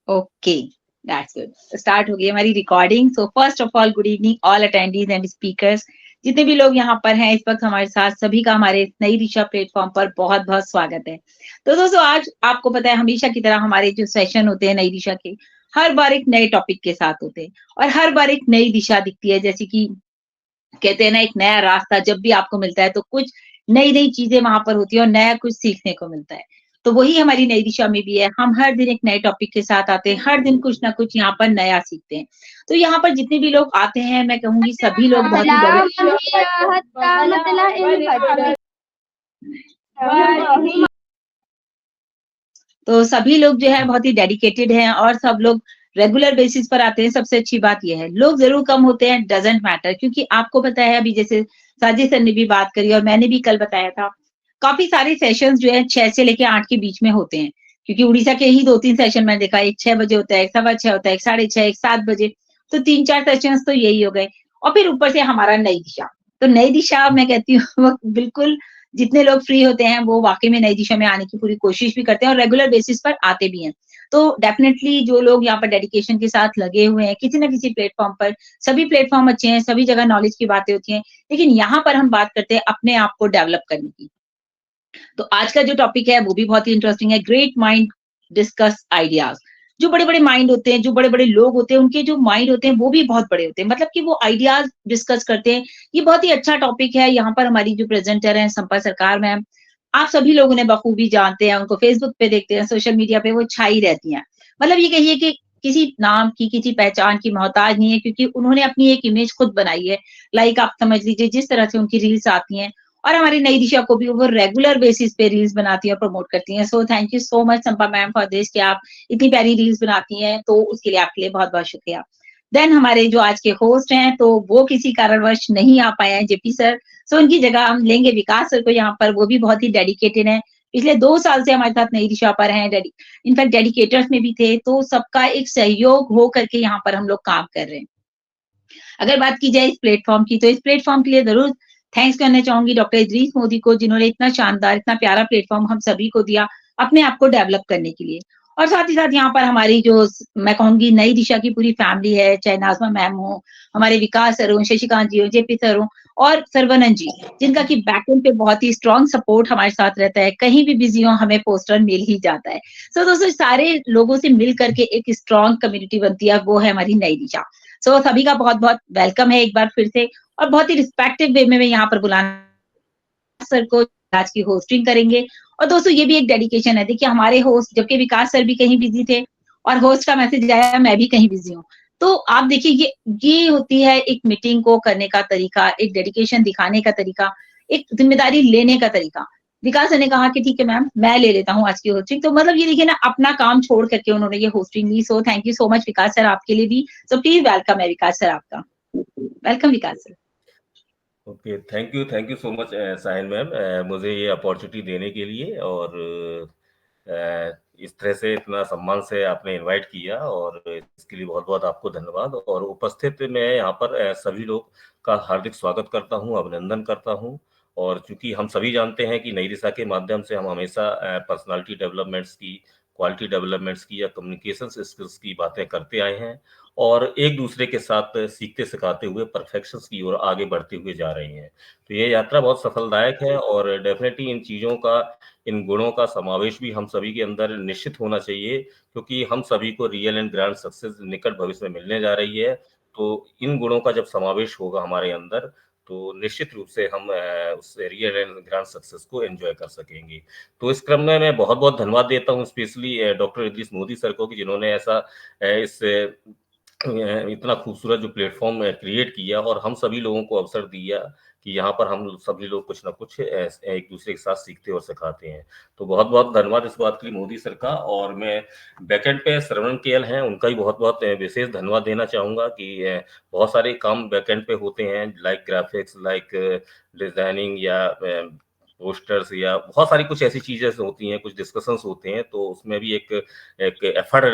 Okay, that's good. Start हो गई हमारी recording. So first of all good evening all attendees and speakers, जितने भी लोग यहाँ पर हैं इस वक्त हमारे साथ, सभी का हमारे नई दिशा प्लेटफॉर्म पर बहुत बहुत स्वागत है। तो दोस्तों, आज आपको पता है हमेशा की तरह हमारे जो सेशन होते हैं नई दिशा के, हर बार एक नए टॉपिक के साथ होते हैं और हर बार एक नई दिशा दिखती है। जैसे कि कहते हैं ना, एक नया रास्ता जब भी आपको मिलता है तो कुछ नई नई चीजें वहां पर होती है और नया कुछ सीखने को मिलता है। तो वही हमारी नई दिशा में भी है। हम हर दिन एक नए टॉपिक के साथ आते हैं, हर दिन कुछ ना कुछ यहाँ पर नया सीखते हैं। तो यहाँ पर जितने भी लोग आते हैं, मैं कहूंगी सभी लोग बहुत ही तो सभी लोग जो है बहुत ही डेडिकेटेड हैं और सब लोग रेगुलर बेसिस पर आते हैं। सबसे अच्छी बात यह है, लोग जरूर कम होते हैं, डजेंट मैटर, क्योंकि आपको पता है अभी जैसे साजिद सर ने भी बात करी और मैंने भी कल बताया था, काफी सारे सेशंस जो है 6 से लेके 8 के बीच में होते हैं। क्योंकि उड़ीसा के ही 2-3 सेशन मैंने देखा, एक 6 बजे होता है, एक 6:15 होता है, एक 6:30, एक 7 बजे। तो 3-4 सेशंस तो यही हो गए। और फिर ऊपर से हमारा नई दिशा। तो नई दिशा मैं कहती हूँ वो बिल्कुल जितने लोग फ्री होते हैं वो वाकई में नई दिशा में आने की पूरी कोशिश भी करते हैं और रेगुलर बेसिस पर आते भी हैं। तो डेफिनेटली जो लोग यहाँ पर डेडिकेशन के साथ लगे हुए हैं किसी ना किसी प्लेटफॉर्म पर, सभी प्लेटफॉर्म अच्छे हैं, सभी जगह नॉलेज की बातें होती हैं, लेकिन यहाँ पर हम बात करते हैं अपने आप को डेवलप करने की। तो आज का जो टॉपिक है वो भी बहुत ही इंटरेस्टिंग है, ग्रेट माइंड डिस्कस आइडियाज। जो बड़े बड़े माइंड होते हैं, जो बड़े बड़े लोग होते हैं, उनके जो माइंड होते हैं वो भी बहुत बड़े होते हैं, मतलब कि वो आइडियाज डिस्कस करते हैं। ये बहुत ही अच्छा टॉपिक है। यहाँ पर हमारी जो प्रेजेंटर है संपत सरकार मैम, आप सभी लोग उन्हें बखूबी जानते हैं, उनको फेसबुक पे देखते हैं, सोशल मीडिया पे वो छाई रहती हैं। मतलब ये कहिए कि किसी नाम की, किसी पहचान की मोहताज नहीं है, क्योंकि उन्होंने अपनी एक इमेज खुद बनाई है। लाइक आप समझ लीजिए जिस तरह से उनकी रील्स आती हैं, और हमारी नई दिशा को भी वो रेगुलर बेसिस पे रील्स बनाती हैं और प्रमोट करती हैं। So thank you so much Sampa ma'am for this, कि आप इतनी प्यारी रील्स बनाती हैं, तो उसके लिए आपके लिए बहुत बहुत शुक्रिया। देन हमारे जो आज के होस्ट हैं, तो वो किसी कारणवश नहीं आ पाए हैं, जेपी सर। सो उनकी जगह हम लेंगे विकास सर को यहाँ पर। वो भी बहुत ही डेडिकेटेड हैं, पिछले 2 साल से हमारे साथ नई दिशा पर हैं, इनफैक्ट डेडिकेटर्स में भी थे। तो सबका एक सहयोग हो करके यहाँ पर हम लोग काम कर रहे हैं। अगर बात की जाए इस प्लेटफॉर्म की, तो इस प्लेटफॉर्म के लिए जरूर थैंक्स करना चाहूंगी डॉक्टर इदरीस मोदी को, जिन्होंने इतना शानदार, इतना प्यारा प्लेटफॉर्म हम सभी को दिया अपने आप को डेवलप करने के लिए। और साथ ही साथ यहाँ पर हमारी जो मैं कहूंगी नई दिशा की पूरी फैमिली है, चाहे नाजमा मैम हो, हमारे विकास सर हो, शशिकांत जी हो, जेपी सर हो, और सरवनन जी, जिनका की बैकएंड पे बहुत ही स्ट्रॉन्ग सपोर्ट हमारे साथ रहता है। कहीं भी बिजी हो हमें पोस्टर मिल ही जाता है। सो दोस्तों, सारे लोगों से मिल करके एक स्ट्रॉन्ग कम्युनिटी बनती है, वो है हमारी नई दिशा। सो सभी का बहुत बहुत वेलकम है एक बार फिर से। और बहुत ही रिस्पेक्टिव वे में मैं यहाँ पर बुलाना सर को आज की होस्टिंग करेंगे। और दोस्तों, ये भी एक डेडिकेशन है। देखिए हमारे होस्ट, जबकि विकास सर भी कहीं बिजी थे और होस्ट का मैसेज आया मैं भी कहीं बिजी हूँ, तो आप देखिए ये होती है एक मीटिंग को करने का तरीका, एक डेडिकेशन दिखाने का तरीका, एक जिम्मेदारी लेने का तरीका। विकास सर ने कहा कि ठीक है मैम, मैं ले लेता हूँ आज की होस्टिंग। तो मतलब ये देखिए ना, अपना काम छोड़ करके उन्होंने ये होस्टिंग ली। So thank you so much Vikas sir, आपके लिए भी। सो प्लीज वेलकम है विकास सर आपका। Welcome Vikas sir. Okay, thank you so much Sahil ma'am, मुझे ये अपॉर्चुनिटी देने के लिए, और इस तरह से इतना सम्मान से आपने इनवाइट किया, और इसके लिए बहुत बहुत आपको धन्यवाद। और उपस्थित मैं यहाँ पर सभी लोग का हार्दिक स्वागत करता हूँ, अभिनंदन करता हूँ। और चूंकि हम सभी जानते हैं कि नई दिशा के माध्यम से हम हमेशा पर्सनालिटी डेवलपमेंट्स की, क्वालिटी डेवलपमेंट्स की या कम्युनिकेशन स्किल्स की बातें करते आए हैं, और एक दूसरे के साथ सीखते सिखाते हुए परफेक्शन की ओर आगे बढ़ते हुए जा रहे हैं। तो ये यात्रा बहुत सफलदायक है, और डेफिनेटली इन चीज़ों का, इन गुणों का समावेश भी हम सभी के अंदर निश्चित होना चाहिए, क्योंकि हम सभी को रियल एंड ग्रैंड सक्सेस निकट भविष्य में मिलने जा रही है। तो इन गुणों का जब समावेश होगा हमारे अंदर, तो निश्चित रूप से हम उस रियल एंड ग्रैंड सक्सेस को एंजॉय कर सकेंगे। तो इस क्रम में मैं बहुत बहुत धन्यवाद देता हूँ specially doctor Idris Modi sir को, कि जिन्होंने ऐसा इस इतना खूबसूरत जो प्लेटफॉर्म क्रिएट किया और हम सभी लोगों को अवसर दिया कि यहाँ पर हम सभी लोग कुछ ना कुछ एक दूसरे के साथ सीखते और सिखाते हैं। तो बहुत बहुत धन्यवाद इस बात के लिए मोदी सर का। और मैं बैकएंड पे श्रवण केएल हैं, उनका भी बहुत बहुत विशेष धन्यवाद देना चाहूँगा कि बहुत सारे काम बैकएंड पे होते हैं, लाइक ग्राफिक्स, लाइक डिजाइनिंग, या पोस्टर्स, या बहुत सारी कुछ ऐसी चीजें होती हैं, कुछ डिस्कशंस होते हैं, तो उसमें भी एक एफर्ट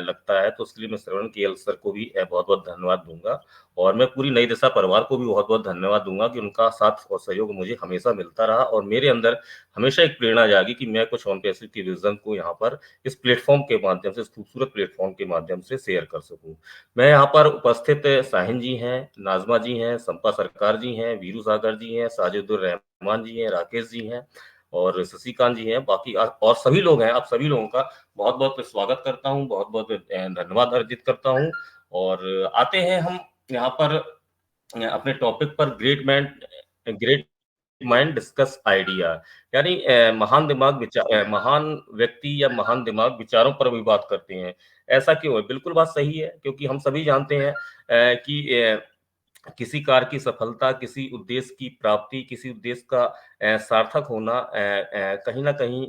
लगता है। तो इसलिए मैं श्रवण केएल सर को भी बहुत बहुत धन्यवाद दूंगा। और मैं पूरी नई दिशा परिवार को भी बहुत-बहुत धन्यवाद दूँगा कि उनका साथ और सहयोग मुझे हमेशा मिलता रहा और मेरे अंदर हमेशा एक प्रेरणा जागी कि मैं कुछ ऑन पैसिव की विज़न को यहाँ पर इस प्लेटफ़ॉर्म के माध्यम से, इस खूबसूरत प्लेटफ़ॉर्म के माध्यम से शेयर कर सकूँ। मैं यहाँ पर उपस्थित साहिन जी हैं, नाज़मा जी हैं, संपा सरकार जी हैं, वीरू सागर जी हैं, साजिदुर रहमान जी हैं, राकेश जी हैं और शशिकांत जी हैं, बाकी और सभी लोग हैं। आप सभी लोगों का बहुत-बहुत स्वागत करता हूँ, बहुत-बहुत धन्यवाद अर्जित करता हूँ और आते हैं हम यहाँ पर अपने टॉपिक पर ग्रेट माइंड डिस्कस आइडिया यानी महान व्यक्ति या महान दिमाग विचारों पर भी बात करते हैं। ऐसा क्यों है? बिल्कुल बात सही है क्योंकि हम सभी जानते हैं कि किसी कार्य की सफलता, किसी उद्देश्य की प्राप्ति, किसी उद्देश्य का सार्थक होना कहीं न कहीं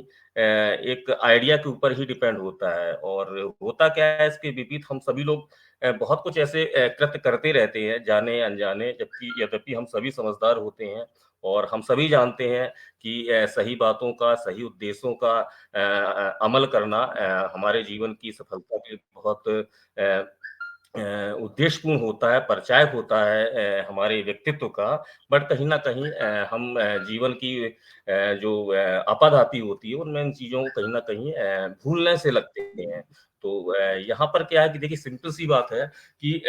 एक आइडिया के ऊपर ही डिपेंड होता है और होता क्या है इसके विपरीत हम सभी लोग बहुत कुछ ऐसे कृत्य करते रहते हैं, जाने-अनजाने जबकि यद्यपि हम सभी समझदार होते हैं और हम सभी जानते हैं कि सही बातों का, सही उद्देश्यों का अमल करना हमारे जीवन की सफलता के लिए बहुत उद्देश्यपूर्ण होता है, परिचायक होता है हमारे व्यक्तित्व का, बट कहीं न कहीं हम जीवन की जो आपाधापी होती है, उनमें इन चीज़ों को कहीं न कहीं भूलने से लगते हैं। तो यहाँ पर क्या है कि देखिए सिंपल सी बात है कि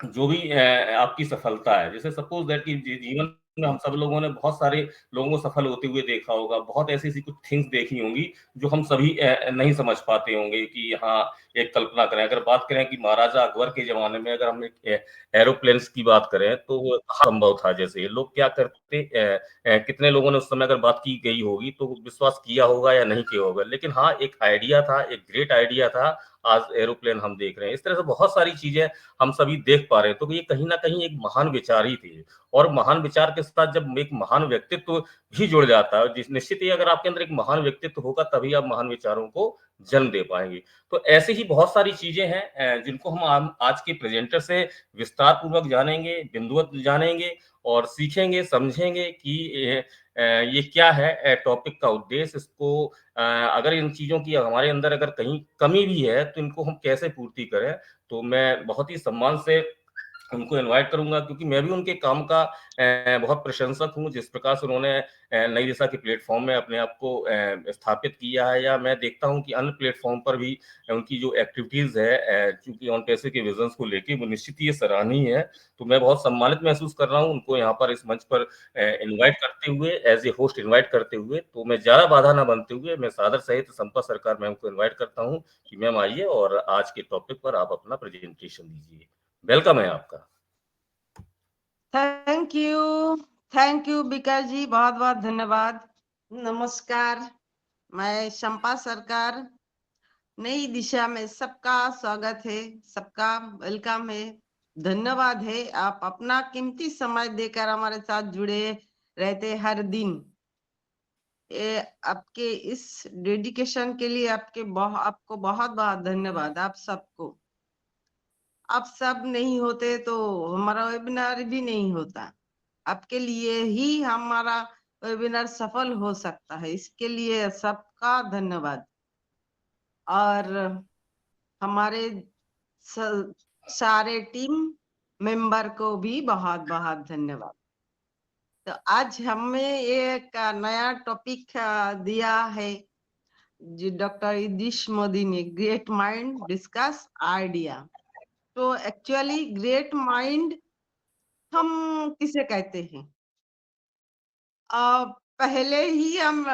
जो भी आपकी सफलता है, जैसे सपोज़ दैट कि जीवन में हम सब लोगों ने बहुत सारे लोगों को सफल होते हुए देखा होगा, बहुत ऐसी-ऐसी कुछ थिंग्स देखी होंगी, जो हम सभी नहीं समझ पाते होंगे कि हाँ, एक कल्पना करें। अगर बात करें कि महाराजा अकबर के ज़माने में अगर हम एक एरोप्लेन्स की बात करें, तो वो कहाँ संभव था जैसे लोग क्या करते कितने लोगों ने उस समय अगर बात की गई होगी, तो विश्वास किया होगा या नहीं किया होगा। लेकिन हाँ, एक आइडिया था, एक ग्रेट आइडिया था, आज एरोप्लेन हम देख रहे हैं। इस तरह से बहुत सारी चीज़ें हम सभी देख पा रहे हैं। तो ये कहीं न कहीं एक महान विचार ही थे और महान विचार के साथ जब एक महान व्यक्तित्व भी जुड़ जाता है, जिस निश्चित ही अगर आपके अंदर एक महान व्यक्तित्व होगा तभी आप महान विचारों को जन्म दे पाएँगे। तो ऐसी ही बहुत सारी चीज़ें हैं जिनको हम आम आज के प्रेज़ेंटर से विस्तार पूर्वक जानेंगे, बिंदुवत जानेंगे और सीखेंगे, समझेंगे कि ये क्या है टॉपिक का उद्देश्य इसको अगर इन चीज़ों की हमारे अंदर अगर कहीं कमी भी है, तो इनको हम कैसे पूर्ति करें? तो मैं बहुत ही सम्मान से उनको इनवाइट करूँगा क्योंकि मैं भी उनके काम का बहुत प्रशंसक हूँ, जिस प्रकार से उन्होंने नई दिशा के प्लेटफ़ॉर्म में अपने आप को स्थापित किया है या मैं देखता हूँ कि अन्य प्लेटफ़ॉर्म पर भी उनकी जो एक्टिविटीज़ है चूँकि ऑन पैसे के विज़न्स को लेके वो निश्चित ही ये सराहनीय है। तो मैं बहुत सम्मानित महसूस कर रहा हूँ उनको यहाँ पर इस मंच पर इनवाइट करते हुए, एज़ ए होस्ट इनवाइट करते हुए। तो मैं ज़्यादा बाधा ना बनते हुए मैं सादर सहित संपा सरकार मैम को इनवाइट करता हूँ कि मैम आइए और आज के टॉपिक पर आप अपना प्रेज़ेंटेशन दीजिए। वेलकम है आपका। थैंक यू विकास जी, बहुत बहुत धन्यवाद। नमस्कार, मैं शंपा सरकार। नई दिशा में सबका स्वागत है, सबका वेलकम है, धन्यवाद है। आप अपना कीमती समय देकर हमारे साथ जुड़े रहते हर दिन। आपके इस डेडिकेशन के लिए आपको बहुत बहुत धन्यवाद। आप सबको, आप सब नहीं होते तो हमारा वेबिनार भी नहीं होता। आपके लिए ही हमारा वेबिनार सफल हो सकता है, इसके लिए सबका धन्यवाद। और हमारे सारे टीम मेंबर को भी बहुत बहुत धन्यवाद। तो आज हमें एक नया टॉपिक दिया है जी डॉक्टर इदिश मोदी ने, ग्रेट माइंड डिस्कस आइडिया। तो एक्चुअली ग्रेट माइंड हम किसे कहते हैं? पहले ही हम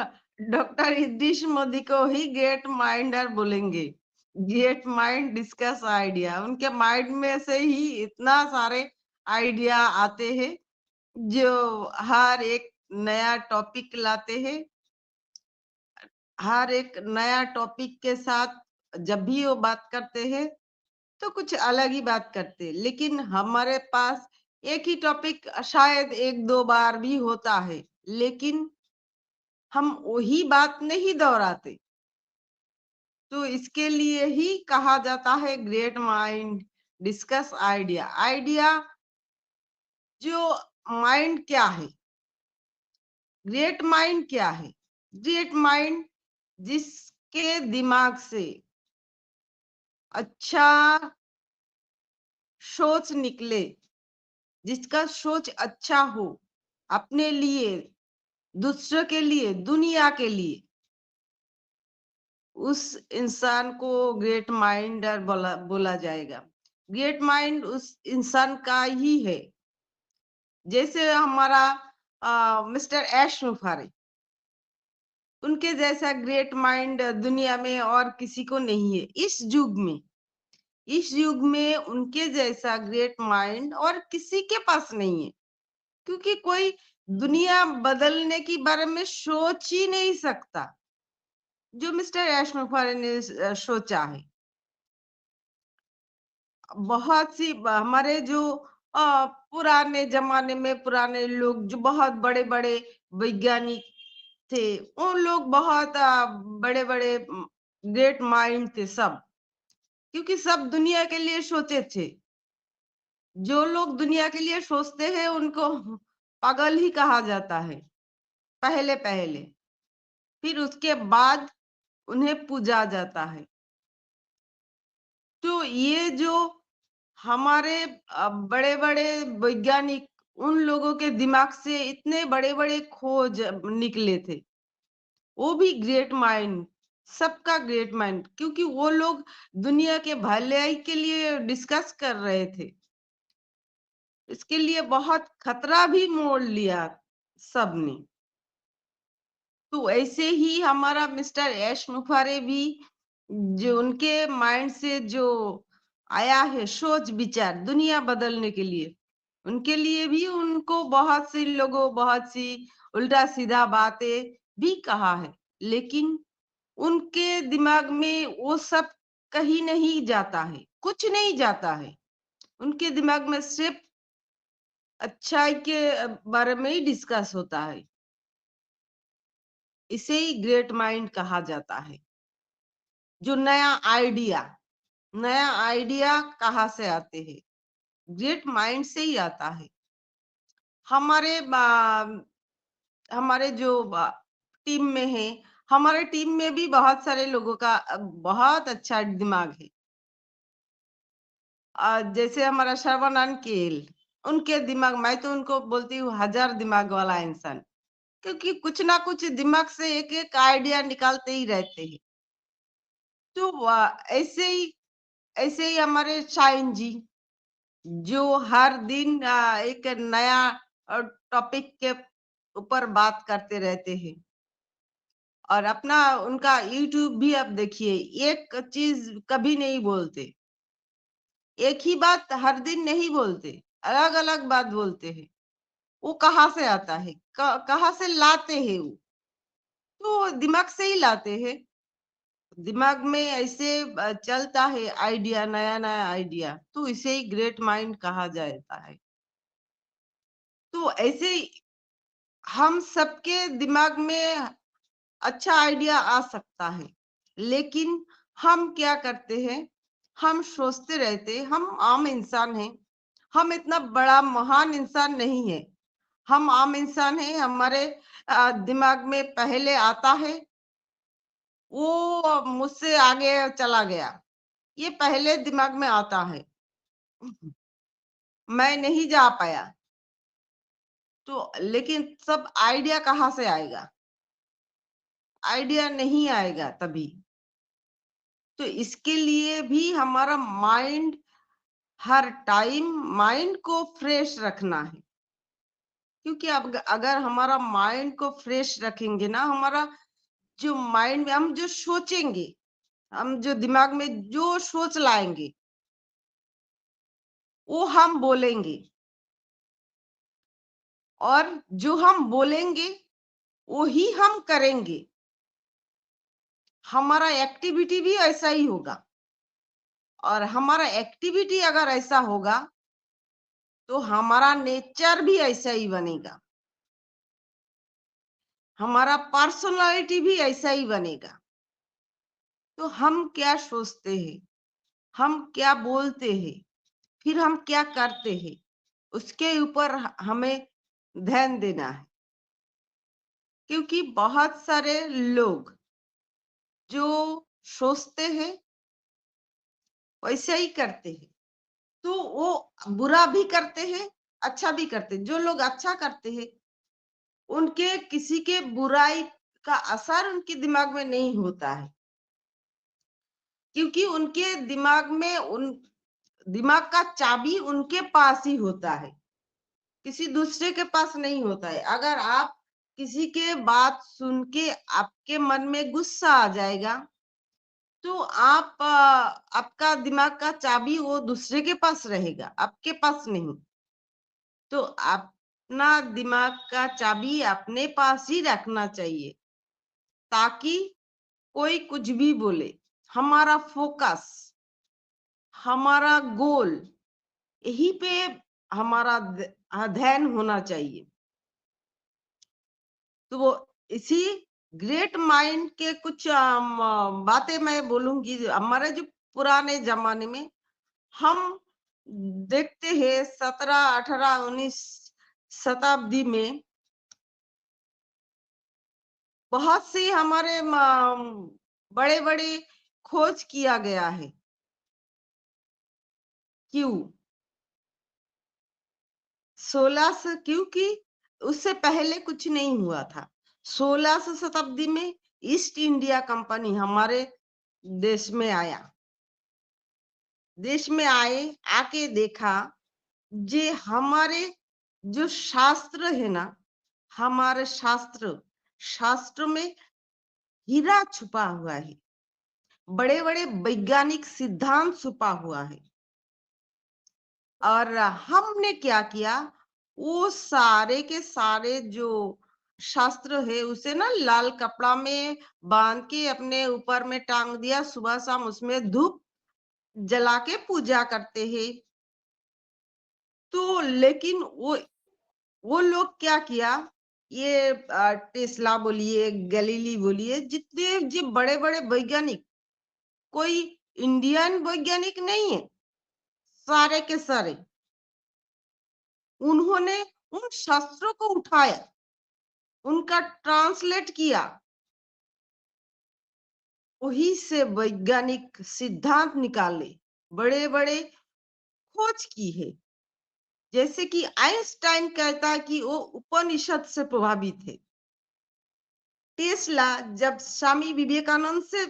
डॉक्टर इदिश मोदी को ही ग्रेट माइंडर बोलेंगे। ग्रेट माइंड डिस्कस आइडिया, उनके माइंड में से ही इतना सारे आइडिया आते हैं जो हर एक नया टॉपिक लाते हैं। हर एक नया टॉपिक के साथ जब भी वो बात करते हैं तो कुछ अलग ही बात करते हैं, लेकिन हमारे पास एक ही टॉपिक शायद एक दो बार भी होता है, लेकिन हम वही बात नहीं दोहराते। तो इसके लिए ही कहा जाता है great mind discuss idea. Idea जो माइंड क्या है, ग्रेट माइंड क्या है? ग्रेट माइंड जिसके दिमाग से अच्छा सोच निकले, जिसका सोच अच्छा हो, अपने लिए, दूसरों के लिए, दुनिया के लिए, उस इंसान को ग्रेट माइंडर बोला जाएगा। ग्रेट माइंड उस इंसान का ही है। जैसे हमारा मिस्टर ऐश मुफारी, उनके जैसा ग्रेट माइंड दुनिया में और किसी को नहीं है। इस युग में उनके जैसा ग्रेट माइंड और किसी के पास नहीं है, क्योंकि कोई दुनिया बदलने के बारे में सोच ही नहीं सकता जो मिस्टर ऐश मुफारी ने सोचा है। बहुत सी हमारे जो पुराने जमाने में पुराने लोग जो बहुत बड़े बड़े वैज्ञानिक थे, उन लोग बहुत बड़े बड़े ग्रेट माइंड थे सब, क्योंकि सब दुनिया के लिए सोचे थे। जो लोग दुनिया के लिए सोचते हैं उनको पागल ही कहा जाता है पहले पहले, फिर उसके बाद उन्हें पूजा जाता है। तो ये जो हमारे बड़े बड़े वैज्ञानिक, उन लोगों के दिमाग से इतने बड़े बड़े खोज निकले थे, वो भी ग्रेट माइंड, सबका ग्रेट माइंड, क्योंकि वो लोग दुनिया के भलाई के लिए डिस्कस कर रहे थे। इसके लिए बहुत खतरा भी मोल लिया सबने। तो ऐसे ही हमारा मिस्टर ऐश मुफारे भी, जो उनके माइंड से जो आया है सोच विचार दुनिया बदलने के लिए, उनके लिए भी उनको बहुत सी लोगों बहुत सी उल्टा सीधा बातें भी कहा है, लेकिन उनके दिमाग में वो सब कहीं नहीं जाता है, कुछ नहीं जाता है। उनके दिमाग में सिर्फ अच्छाई के बारे में ही डिस्कस होता है। इसे ही ग्रेट माइंड कहा जाता है। जो नया आइडिया कहाँ से आते हैं? ग्रेट माइंड से ही आता है। हमारे हमारे जो टीम में है, हमारे टीम में भी बहुत सारे लोगों का बहुत अच्छा दिमाग है। जैसे हमारा श्रवणानंद केल, उनके दिमाग, मैं तो उनको बोलती हूँ 1000 दिमाग वाला इंसान, क्योंकि कुछ ना कुछ दिमाग से एक एक आइडिया निकालते ही रहते हैं। तो ऐसे ही हमारे शाइन जी, जो हर दिन एक नया टॉपिक के ऊपर बात करते रहते हैं, और अपना उनका यूट्यूब भी आप देखिए, एक चीज कभी नहीं बोलते, एक ही बात हर दिन नहीं बोलते, अलग अलग बात बोलते हैं। वो कहाँ से आता है, कहाँ से लाते हैं वो? तो दिमाग से ही लाते हैं। दिमाग में ऐसे चलता है आइडिया, नया नया आइडिया, तो इसे ही ग्रेट माइंड कहा जाता है। तो ऐसे ही हम सबके दिमाग में अच्छा आइडिया आ सकता है, लेकिन हम क्या करते हैं, हम सोचते रहते हैं, हम आम इंसान हैं, हम इतना बड़ा महान इंसान नहीं है, हम आम इंसान हैं। हमारे दिमाग में पहले आता है, वो मुझसे आगे चला गया, ये पहले दिमाग में आता है, मैं नहीं जा पाया। तो लेकिन सब आइडिया कहाँ से आएगा? आइडिया नहीं आएगा तभी। तो इसके लिए भी हमारा माइंड, हर टाइम माइंड को फ्रेश रखना है, क्योंकि अब अगर हमारा माइंड को फ्रेश रखेंगे ना, हमारा जो माइंड में हम जो सोचेंगे, हम जो दिमाग में जो सोच लाएंगे, वो हम बोलेंगे, और जो हम बोलेंगे वो ही हम करेंगे। हमारा एक्टिविटी भी ऐसा ही होगा, और हमारा एक्टिविटी अगर ऐसा होगा तो हमारा नेचर भी ऐसा ही बनेगा, हमारा पर्सनालिटी भी ऐसा ही बनेगा। तो हम क्या सोचते हैं, हम क्या बोलते हैं, फिर हम क्या करते हैं, उसके ऊपर हमें ध्यान देना है। क्योंकि बहुत सारे लोग जो सोचते हैं वैसे ही करते हैं, तो वो बुरा भी करते हैं अच्छा भी करते हैं। जो लोग अच्छा करते हैं उनके किसी के बुराई का असर उनके दिमाग में नहीं होता है, क्योंकि उनके दिमाग का चाबी उनके पास ही होता है, किसी दूसरे के पास नहीं होता है। अगर आप किसी के बात सुन के आपके मन में गुस्सा आ जाएगा, तो आपका दिमाग का चाबी वो दूसरे के पास रहेगा, आपके पास नहीं। तो अपना दिमाग का चाबी अपने पास ही रखना चाहिए, ताकि कोई कुछ भी बोले, हमारा फोकस, हमारा गोल यही पे हमारा ध्यान होना चाहिए। तो वो इसी ग्रेट माइंड के कुछ बातें मैं बोलूंगी। हमारे जो पुराने जमाने में हम देखते हैं 17, 18, 19 शताब्दी में बहुत सी हमारे बड़े बड़े खोज किया गया है। क्यों 1600? क्योंकि उससे पहले कुछ नहीं हुआ था। 1600 शताब्दी में ईस्ट इंडिया कंपनी हमारे देश में आया। देश में आके देखा जे हमारे जो शास्त्र है ना, हमारे शास्त्र में हीरा छुपा हुआ है, बड़े बड़े वैज्ञानिक सिद्धांत छुपा हुआ है। और हमने क्या किया, वो सारे के सारे जो शास्त्र है उसे ना लाल कपड़ा में बांध के अपने ऊपर में टांग दिया। सुबह शाम उसमें धूप जला के पूजा करते हैं। तो लेकिन वो लोग क्या किया, ये टेस्ला बोलिए, गैलीली बोलिए, जितने जी बड़े बड़े वैज्ञानिक, कोई इंडियन वैज्ञानिक नहीं है, सारे के सारे उन्होंने उन शास्त्रों को उठाया, उनका ट्रांसलेट किया, वही से वैज्ञानिक सिद्धांत निकाले, बड़े बड़े खोज की है। जैसे कि आइंस्टाइन कहता है कि वो उपनिषद से प्रभावित है। टेस्ला जब स्वामी विवेकानंद से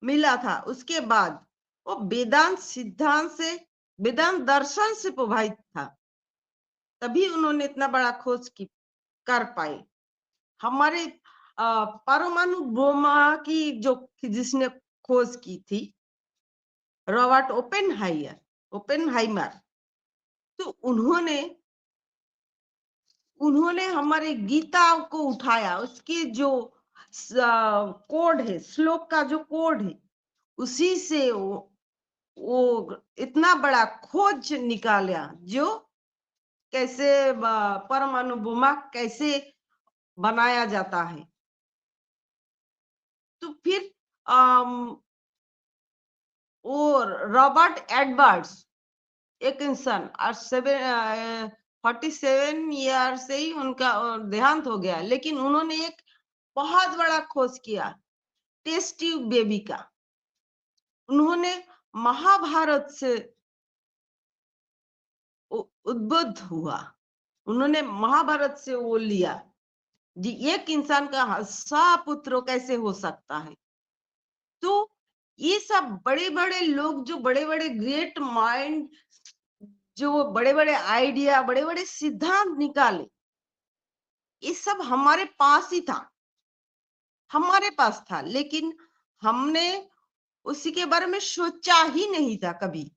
मिला था, उसके बाद वो वेदांत सिद्धांत से, वेदांत दर्शन से प्रभावित था, तभी उन्होंने इतना बड़ा खोज कर पाए। हमारे परमाणु बोमा की जो जिसने खोज की थी, रॉबर्ट ओपेनहाइमर, तो उन्होंने हमारे गीता को उठाया, उसके जो कोड है, श्लोक का जो कोड है, उसी से वो इतना बड़ा खोज निकाला, जो कैसे परमाणु बोमा कैसे बनाया जाता है। तो फिर वो रॉबर्ट एडवर्ड्स, एक इंसान, और 47 ईयर से ही उनका देहांत हो गया, लेकिन उन्होंने एक बहुत बड़ा खोज किया, टेस्ट ट्यूब बेबी का। उन्होंने महाभारत से उद्बुद्ध हुआ, उन्होंने महाभारत से वो लिया जी, एक इंसान का 100 पुत्र कैसे हो सकता है। तो ये सब बड़े बड़े लोग, जो बड़े बड़े ग्रेट माइंड, जो बड़े बड़े आइडिया, बड़े बड़े सिद्धांत निकाले, ये सब हमारे पास ही था, हमारे पास था, लेकिन हमने उसी के बारे में सोचा ही नहीं था कभी।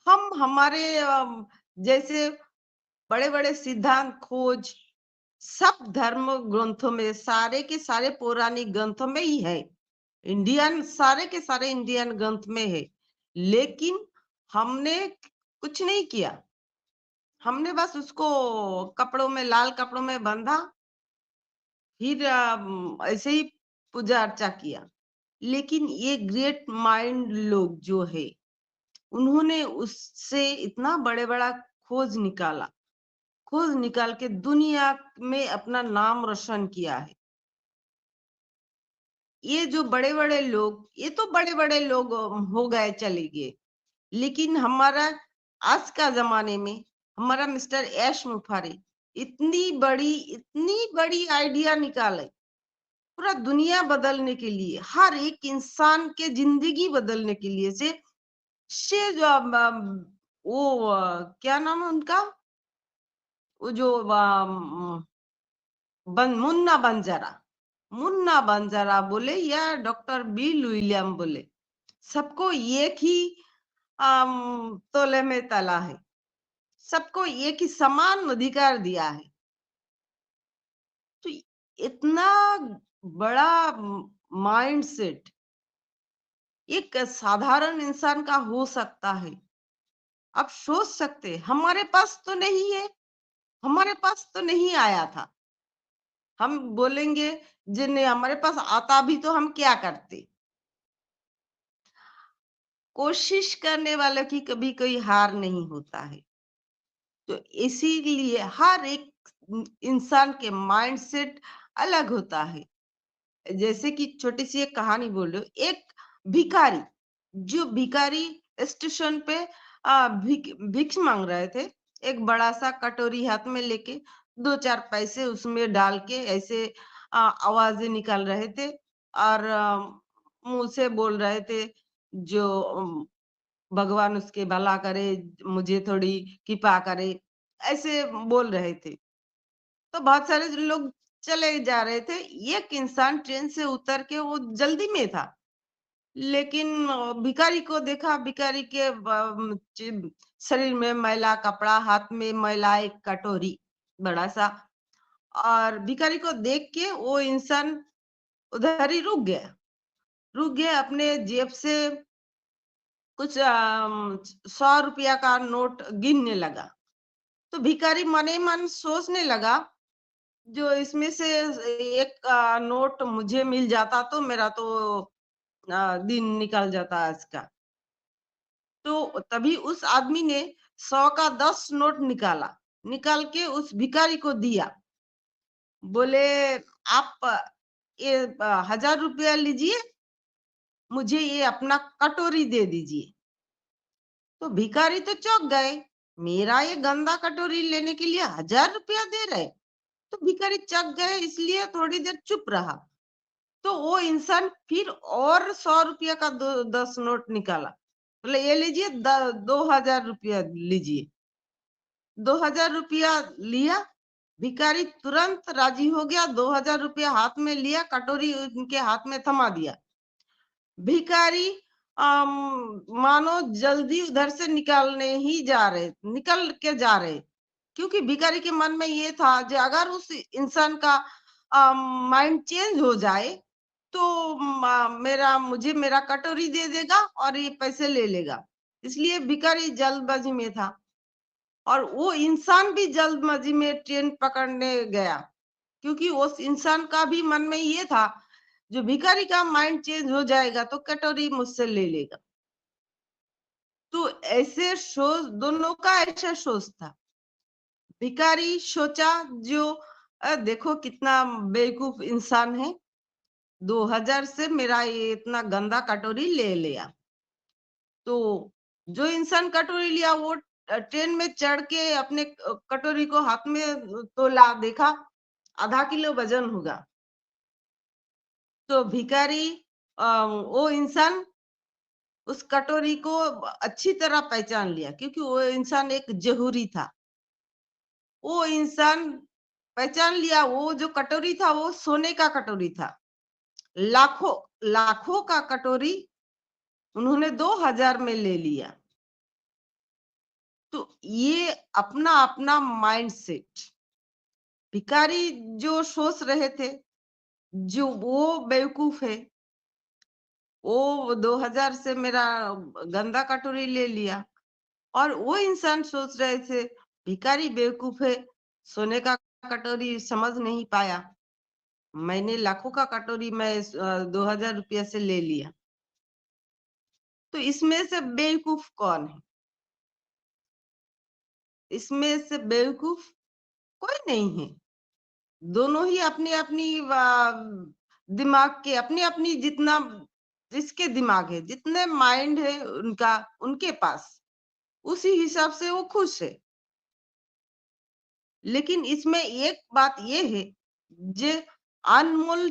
हम हमारे जैसे बड़े बड़े सिद्धांत खोज सब धर्म ग्रंथों में, सारे के सारे पौराणिक ग्रंथों में ही है, इंडियन, सारे के सारे इंडियन ग्रंथ में है, लेकिन हमने कुछ नहीं किया। हमने बस उसको कपड़ों में, लाल कपड़ों में बांधा, फिर ऐसे ही पूजा अर्चा किया। लेकिन ये ग्रेट माइंड लोग जो है, उन्होंने उससे इतना बड़े बड़ा खोज निकाल के दुनिया में अपना नाम रोशन किया है। ये जो बड़े बड़े लोग, ये तो बड़े बड़े लोग हो गए, चले गए, लेकिन हमारा आज का जमाने में हमारा मिस्टर ऐश मुफारी इतनी बड़ी आइडिया निकाले पूरा दुनिया बदलने के लिए, हर एक इंसान के जिंदगी बदलने के लिए से जो वो क्या नाम है उनका, वो जो मुन्ना बंजारा बोले या डॉक्टर बिल विलियम बोले, सबको एक ही तोले में तला है, सबको एक ही समान अधिकार दिया है। तो इतना बड़ा माइंड सेट एक साधारण इंसान का हो सकता है। आप सोच सकते, हमारे पास तो नहीं है, हमारे पास तो नहीं आया था। हम बोलेंगे जिन्हें हमारे पास आता भी तो हम क्या करते। कोशिश करने वाले की कभी कोई हार नहीं होता है। तो इसीलिए हर एक इंसान के माइंड सेट अलग होता है। जैसे कि छोटी सी एक कहानी बोल रही हूँ। एक भिखारी, जो भिखारी स्टेशन पे भिक्ष मांग रहे थे, एक बड़ा सा कटोरी हाथ में लेके 2-4 पैसे उसमें डाल के ऐसे आवाजें निकाल रहे थे और मुंह से बोल रहे थे, जो भगवान उसके भला करे, मुझे थोड़ी कृपा करे, ऐसे बोल रहे थे। तो बहुत सारे लोग चले जा रहे थे। एक इंसान ट्रेन से उतर के वो जल्दी में था, लेकिन भिखारी को देखा, भिखारी के शरीर में मैला कपड़ा, हाथ में मैला एक कटोरी बड़ा सा, और भिखारी को देख के वो इंसान उधर ही रुक गया, अपने जेब से कुछ 100 रुपया का नोट गिनने लगा। तो भिखारी मने मन सोचने लगा, जो इसमें से एक नोट मुझे मिल जाता तो मेरा तो दिन निकल जाता आज का। तो तभी उस आदमी ने 100 का 10 नोट निकाल के उस भिखारी को दिया। बोले, आप ये 1000 रुपया लीजिए, मुझे ये अपना कटोरी दे दीजिए। तो भिखारी तो चौंक गए, मेरा ये गंदा कटोरी लेने के लिए 1000 रुपया दे रहे। तो भिखारी चक गए, इसलिए थोड़ी देर चुप रहा। तो वो इंसान फिर और 100 रुपया का 10 नोट निकाला, बोले ये लीजिए 2000 रुपया लीजिए। 2000 रुपया लिया, भिखारी तुरंत राजी हो गया, 2000 रुपया हाथ में लिया, कटोरी उनके हाथ में थमा दिया। भिखारी मानो जल्दी उधर से निकल के जा रहे, क्योंकि भिखारी के मन में ये था कि अगर उस इंसान का माइंड चेंज हो जाए तो मुझे मेरा कटोरी दे देगा और ये पैसे ले लेगा। इसलिए भिखारी जल्दबाजी में था और वो इंसान भी जल्दबाजी में ट्रेन पकड़ने गया, क्योंकि उस इंसान का भी मन में ये था, जो भिखारी का माइंड चेंज हो जाएगा तो कटोरी मुझसे ले लेगा। तो ऐसे सोच, दोनों का ऐसा सोच था। भिखारी सोचा, जो देखो कितना बेवकूफ इंसान है, 2000 से मेरा ये इतना गंदा कटोरी ले लिया। तो जो इंसान कटोरी लिया वो ट्रेन में चढ़ के अपने कटोरी को हाथ में तोला, देखा आधा किलो वजन होगा। तो भिखारी वो इंसान उस कटोरी को अच्छी तरह पहचान लिया, क्योंकि वो इंसान एक जहूरी था। वो इंसान पहचान लिया, वो जो कटोरी था वो सोने का कटोरी था। लाखों का कटोरी उन्होंने 2000 में ले लिया। तो ये अपना अपना माइंड सेट। भिखारी जो सोच रहे थे, जो वो बेवकूफ है, वो 2000 से मेरा गंदा कटोरी ले लिया। और वो इंसान सोच रहे थे, भिखारी बेवकूफ है, सोने का कटोरी समझ नहीं पाया, मैंने लाखों का कटोरी मैं 2000 रुपया से ले लिया। तो इसमें से बेवकूफ कौन है? इसमें से बेवकूफ कोई नहीं है। दोनों ही अपनी अपनी दिमाग के, अपनी अपनी जितना जिसके दिमाग है, जितने माइंड है उनका, उनके पास, उसी हिसाब से वो खुश है। लेकिन इसमें एक बात ये है, जे अनमोल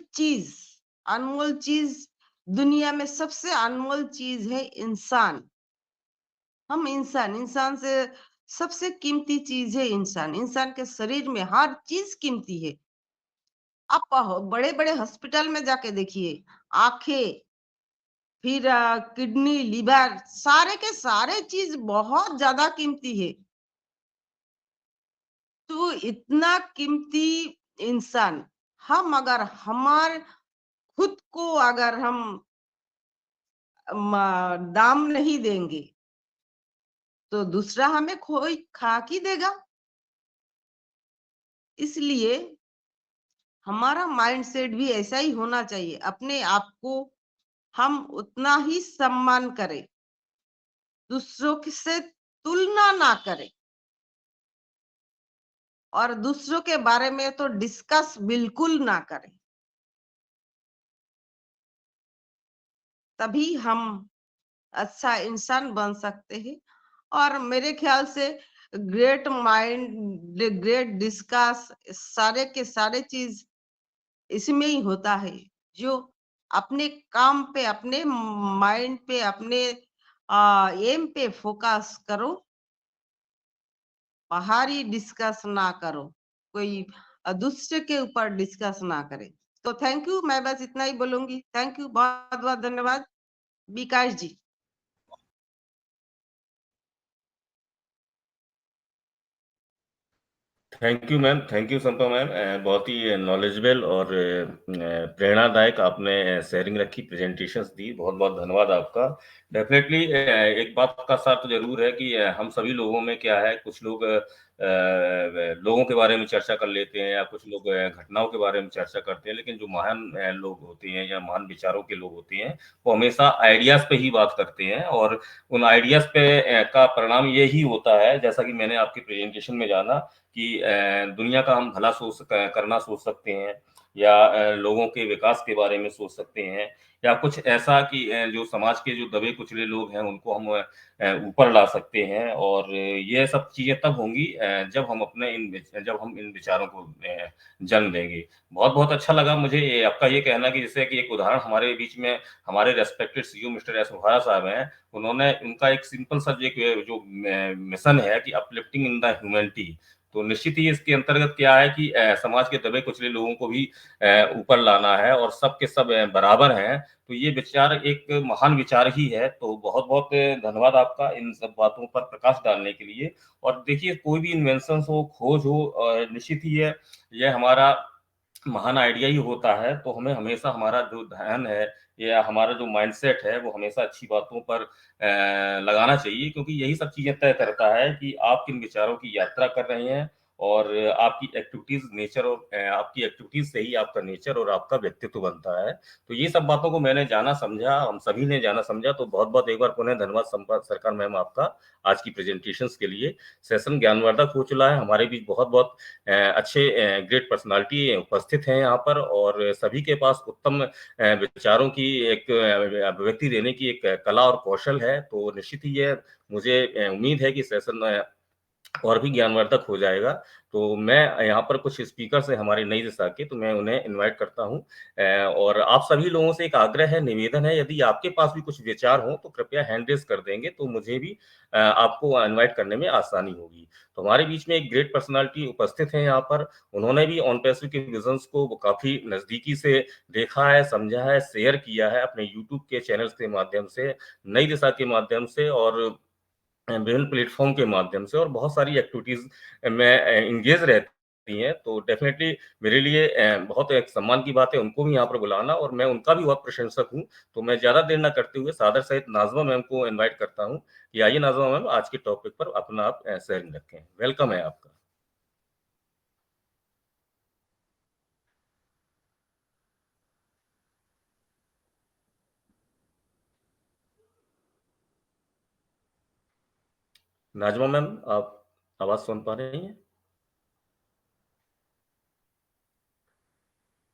चीज दुनिया में सबसे अनमोल चीज है इंसान। हम इंसान से सबसे कीमती चीज है इंसान के शरीर में हर चीज कीमती है। आप बड़े बड़े हॉस्पिटल में जाके देखिए, आंखें, फिर किडनी, लिवर, सारे के सारे चीज बहुत ज्यादा कीमती है। तो इतना कीमती इंसान, हम अगर हमारे खुद को अगर हम दाम नहीं देंगे तो दूसरा हमें कोई खा की देगा। इसलिए हमारा माइंडसेट भी ऐसा ही होना चाहिए, अपने आप को हम उतना ही सम्मान करें, दूसरों से तुलना ना करें, और दूसरों के बारे में तो डिस्कस बिल्कुल ना करें। तभी हम अच्छा इंसान बन सकते हैं। और मेरे ख्याल से ग्रेट माइंड, ग्रेट डिस्कस, सारे के सारे चीज इसमें ही होता है। जो अपने काम पे, अपने माइंड पे, अपने एम पे फोकस करो, बाहरी डिस्कस ना करो, कोई दूसरे के ऊपर डिस्कस ना करे। तो थैंक यू, मैं बस इतना ही बोलूंगी। थैंक यू, बहुत बहुत धन्यवाद Vikas ji. Thank you ma'am, thank you Sampa ma'am. बहुत ही नॉलेजेबल और प्रेरणादायक आपने शेयरिंग रखी, प्रेजेंटेशंस दी, बहुत बहुत धन्यवाद आपका। डेफिनेटली एक बात का साथ जरूर है कि हम सभी लोगों में क्या है, कुछ लोग लोगों के बारे में चर्चा कर लेते हैं या कुछ लोग घटनाओं के बारे में चर्चा करते हैं, लेकिन जो महान लोग होते हैं या महान विचारों के लोग होते हैं वो हमेशा आइडियाज पे ही बात करते हैं, और उन आइडियाज पे का परिणाम यही होता है, जैसा कि मैंने आपकी प्रेजेंटेशन में जाना कि दुनिया का हम भला करना सोच सकते हैं, या लोगों के विकास के बारे में सोच सकते हैं, या कुछ ऐसा कि जो समाज के जो दबे कुचले लोग हैं उनको हम ऊपर ला सकते हैं। और ये सब चीजें तब होंगी जब हम इन विचारों को जन्म देंगे। बहुत बहुत अच्छा लगा मुझे आपका ये कहना कि जैसे कि एक उदाहरण हमारे बीच में हमारे respected CEO mister S Vohra साहब हैं, उन्होंने उनका एक सिंपल सा जो मिशन है कि अपलिफ्टिंग इन द ह्यूमैनिटी, तो निश्चित ही इसके अंतर्गत क्या है कि समाज के दबे कुचले लोगों को भी ऊपर लाना है और सब के सब बराबर हैं। तो ये विचार एक महान विचार ही है। तो बहुत बहुत धन्यवाद आपका इन सब बातों पर प्रकाश डालने के लिए। और देखिए, कोई भी इन्वेंशन हो, खोज हो, निश्चित ही ये हमारा महान आइडिया ही होता है। तो हमें हमेशा हमारा जो ध्यान है या हमारा जो माइंडसेट है वो हमेशा अच्छी बातों पर लगाना चाहिए, क्योंकि यही सब चीजें तय करता है कि आप किन विचारों की यात्रा कर रहे हैं, और आपकी एक्टिविटीज से ही आपका नेचर और आपका व्यक्तित्व बनता है। तो ये सब बातों को मैंने जाना समझा, हम सभी ने जाना समझा। तो बहुत बहुत एक बार पुनः धन्यवाद संपर्क सरकार मैम आपका आज की प्रेजेंटेशंस के लिए। सेशन ज्ञानवर्धक हो चला है, हमारे बीच बहुत बहुत अच्छे ग्रेट पर्सनालिटी उपस्थित हैं यहाँ पर, और सभी के पास उत्तम विचारों की एक अभिव्यक्ति देने की एक कला और कौशल है। तो निश्चित ही ये मुझे उम्मीद है कि सेशन और भी ज्ञानवर्धक हो जाएगा। तो मैं यहाँ पर कुछ स्पीकर्स हैं हमारे नई दिशा के, तो मैं उन्हें इनवाइट करता हूँ। और आप सभी लोगों से एक आग्रह है, निवेदन है, यदि आपके पास भी कुछ विचार हो तो कृपया हैंड रेज कर देंगे, तो मुझे भी आपको इनवाइट करने में आसानी होगी। तो हमारे बीच में एक ग्रेट पर्सनालिटी उपस्थित है यहाँ पर, उन्होंने भी ऑन पैसिव के विजन्स को काफी नजदीकी से देखा है, समझा है, शेयर किया है अपने यूट्यूब के चैनल्स के माध्यम से, नई दिशा के माध्यम से, और विभिन्न प्लेटफॉर्म के माध्यम से, और बहुत सारी एक्टिविटीज में इंगेज रहती हैं। तो डेफिनेटली मेरे लिए बहुत एक सम्मान की बात है उनको भी यहाँ पर बुलाना, और मैं उनका भी बहुत प्रशंसक हूँ। तो मैं ज्यादा देर ना करते हुए सादर सहित नाजमा मैम को इनवाइट करता हूँ कि आइए नाजमा मैम, आज के टॉपिक पर अपना आप शेयरिंग रखें। वेलकम है आपका। नाजमा मैम, आप आवाज सुन पा रही हैं?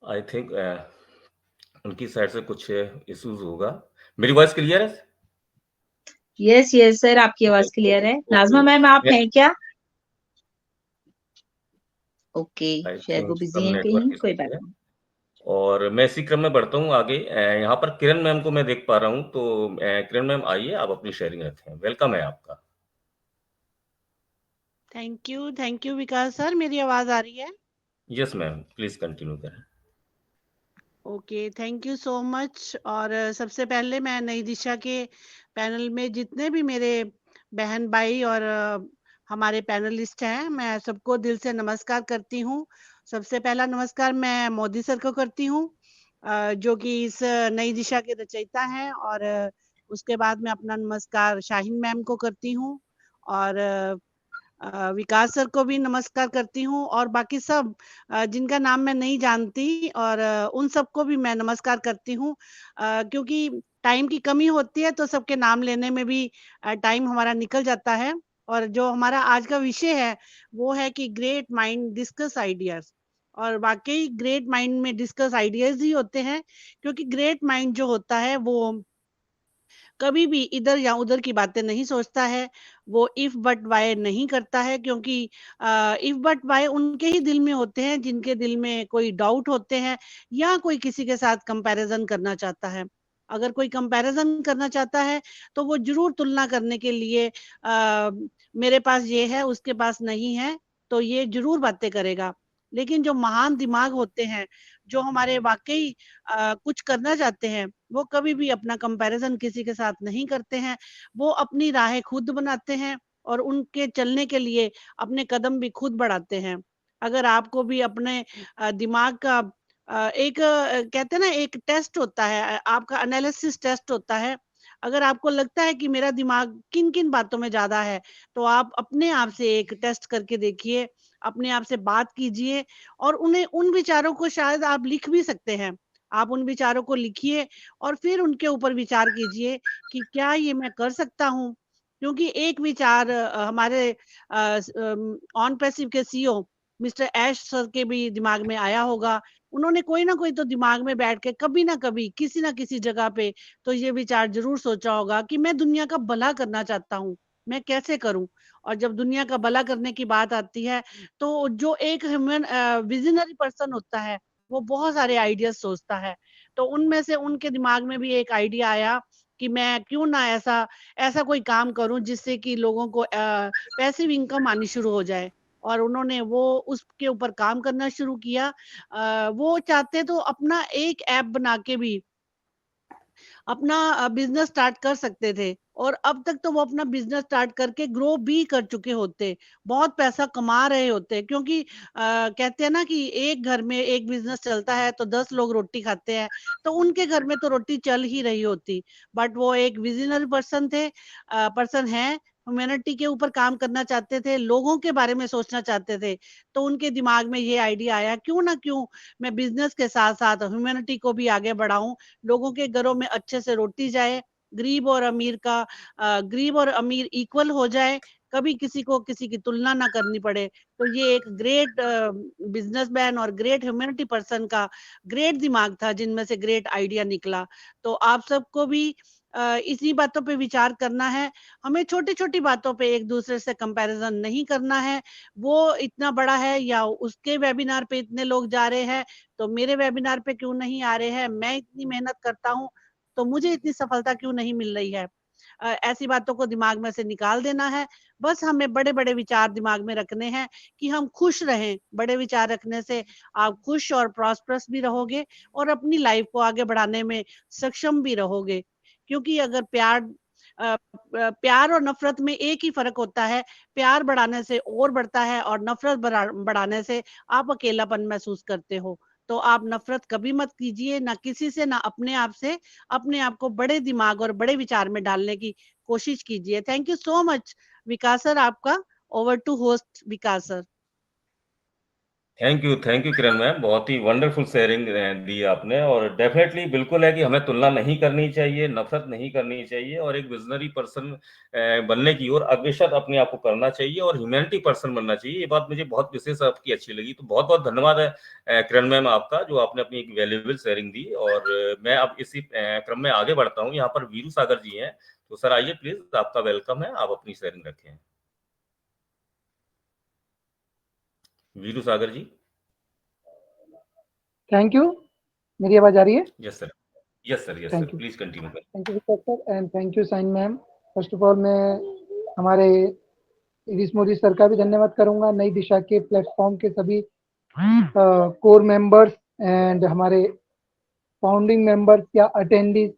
आई थिंक उनकी साइड से कुछ इश्यूज होगा। मेरी वॉइस क्लियर है? यस यस सर, आपकी आवाज क्लियर है। नाजमा मैम, आप हैं क्या? ओके, आई शायद वो थिंक बिजी सब हैं नेटवर्क कहीं, कोई इशू बात है। नहीं। और मैं इसी क्रम में बढ़ता हूँ आगे। यहाँ पर किरण मैम को मैं देख पा रहा हूँ, तो किरण मैम आइए, आप अपनी शेयरिंग रखें। वेलकम है आपका। Thank you Vikas sir. मेरी आवाज आ रही है? यस मैम, प्लीज कंटिन्यू करें। Okay, thank you so much. और सबसे पहले मैं नई दिशा के पैनल में जितने भी मेरे बहन भाई और हमारे पैनलिस्ट हैं, मैं सबको दिल से नमस्कार करती हूँ। सबसे पहला नमस्कार मैं मोदी सर को करती हूँ, जो कि इस नई दिशा के रचयिता हैं। और उसके बाद मैं अपना नमस्कार शाहीन मैम को करती हूँ, और विकास सर को भी नमस्कार करती हूँ, और बाकी सब जिनका नाम मैं नहीं जानती, और उन सबको भी मैं नमस्कार करती हूँ। क्योंकि टाइम की कमी होती है तो सबके नाम लेने में भी टाइम हमारा निकल जाता है। और जो हमारा आज का विषय है वो है कि ग्रेट माइंड डिस्कस आइडियाज। और वाकई ग्रेट माइंड में डिस्कस आइडियाज ही होते हैं, क्योंकि ग्रेट माइंड जो होता है वो कभी भी इधर या उधर की बातें नहीं सोचता है। वो इफ बट वाय नहीं करता है, क्योंकि इफ बट वाय उनके ही दिल में होते हैं जिनके दिल में कोई डाउट होते हैं, या कोई किसी के साथ कंपैरिजन करना चाहता है। अगर कोई कंपैरिजन करना चाहता है तो वो जरूर तुलना करने के लिए मेरे पास ये है उसके पास नहीं है, तो ये जरूर बातें करेगा। लेकिन जो महान दिमाग होते हैं, जो हमारे वाकई कुछ करना चाहते हैं, वो कभी भी अपना कंपैरिजन किसी के साथ नहीं करते हैं। वो अपनी राहें खुद बनाते हैं, और उनके चलने के लिए अपने कदम भी खुद बढ़ाते हैं। अगर आपको भी अपने दिमाग का एक कहते हैं ना, एक टेस्ट होता है, आपका एनालिसिस टेस्ट होता है। अगर आपको लगता है कि मेरा दिमाग किन किन बातों में ज्यादा है, तो आप अपने आप से एक टेस्ट करके देखिए, अपने आप से बात कीजिए, और उन्हें उन विचारों को शायद आप लिख भी सकते हैं। आप उन विचारों को लिखिए और फिर उनके ऊपर विचार कीजिए कि क्या ये मैं कर सकता हूँ। क्योंकि एक विचार हमारे ऑन पैसिव के सीईओ मिस्टर ऐश सर के भी दिमाग में आया होगा। उन्होंने कोई ना कोई तो दिमाग में बैठ के कभी ना कभी किसी ना किसी जगह पे तो ये विचार जरूर सोचा होगा कि मैं दुनिया का भला करना चाहता हूँ, मैं कैसे करूं। और जब दुनिया का भला करने की बात आती है, तो जो एक ह्यूमन विजनरी पर्सन होता है, वो बहुत सारे आइडियाज सोचता है। तो उनमें से उनके दिमाग में भी एक आइडिया आया कि मैं क्यों ना ऐसा ऐसा कोई काम करूं जिससे कि लोगों को पैसिव इनकम आनी शुरू हो जाए। और उन्होंने वो उसके ऊपर काम करना शुरू किया। वो चाहते तो अपना एक ऐप बना के भी अपना बिजनेस स्टार्ट कर सकते थे, और अब तक तो वो अपना बिजनेस स्टार्ट करके ग्रो भी कर चुके होते, बहुत पैसा कमा रहे होते। क्योंकि कहते हैं ना कि एक घर में एक बिजनेस चलता है तो 10 लोग रोटी खाते हैं, तो उनके घर में तो रोटी चल ही रही होती। बट वो एक विजनरी पर्सन है, ह्यूमैनिटी के ऊपर काम करना चाहते थे, लोगों के बारे में सोचना चाहते थे। तो उनके दिमाग में ये आइडिया आया, क्यों मैं बिजनेस के साथ साथ ह्यूमैनिटी को भी आगे बढ़ाऊं, लोगों के घरों में अच्छे से रोटी जाए, गरीब और अमीर इक्वल हो जाए, कभी किसी को किसी की तुलना ना करनी पड़े। तो ये एक ग्रेट बिजनेसमैन और ग्रेट ह्यूमैनिटी पर्सन का ग्रेट दिमाग था, जिनमें से ग्रेट आइडिया निकला। तो आप सबको भी इसी बातों पे विचार करना है। हमें छोटी छोटी बातों पे एक दूसरे से कंपैरिजन नहीं करना है। वो इतना बड़ा है या उसके वेबिनार पे इतने लोग जा रहे हैं, तो मेरे वेबिनार पे क्यों नहीं आ रहे हैं, मैं इतनी मेहनत करता हूँ तो मुझे इतनी सफलता क्यों नहीं मिल रही है। ऐसी बातों को दिमाग में से निकाल देना है। बस हमें बड़े बड़े विचार दिमाग में रखने हैं कि हम खुश रहें। बड़े विचार रखने से आप खुश और प्रॉस्परस भी रहोगे, और अपनी लाइफ को आगे बढ़ाने में सक्षम भी रहोगे। क्योंकि अगर प्यार और नफरत में एक ही फर्क होता है, प्यार बढ़ाने से और बढ़ता है, और नफरत बढ़ाने से आप अकेलापन महसूस करते हो। तो आप नफरत कभी मत कीजिए, ना किसी से, ना अपने आप से। अपने आप को बड़े दिमाग और बड़े विचार में डालने की कोशिश कीजिए। Thank you so much Vikas sir. आपका over to host Vikas sir. Thank you Kiran ma'am, बहुत ही वंडरफुल शेयरिंग दी आपने। और डेफिनेटली बिल्कुल है कि हमें तुलना नहीं करनी चाहिए, नफरत नहीं करनी चाहिए, और एक विजनरी पर्सन बनने की ओर अग्रसर अपने आप को करना चाहिए, और ह्यूमैनिटी पर्सन बनना चाहिए। ये बात मुझे बहुत विशेष आपकी अच्छी लगी। तो बहुत बहुत धन्यवाद है किरण मैम आपका, जो आपने अपनी एक वैल्यूएबल शेयरिंग दी। और मैं अब इसी क्रम में आगे बढ़ता हूँ। यहाँ पर वीरू सागर जी हैं, तो सर आइए प्लीज, आपका वेलकम है, आप अपनी शेयरिंग रखें। वीरू सागर जी। Thank you. मेरी आवाज आ रही है? Yes sir, yes sir, yes thank sir, you. Please continue करें। Thank you sir and thank you sign ma'am. First of all मैं हमारे इरिस मोदी सर का भी धन्यवाद करूंगा, नई दिशा के प्लेटफॉर्म के सभी कोर मेंबर्स एंड हमारे फाउंडिंग मेंबर्स या अटेंडीज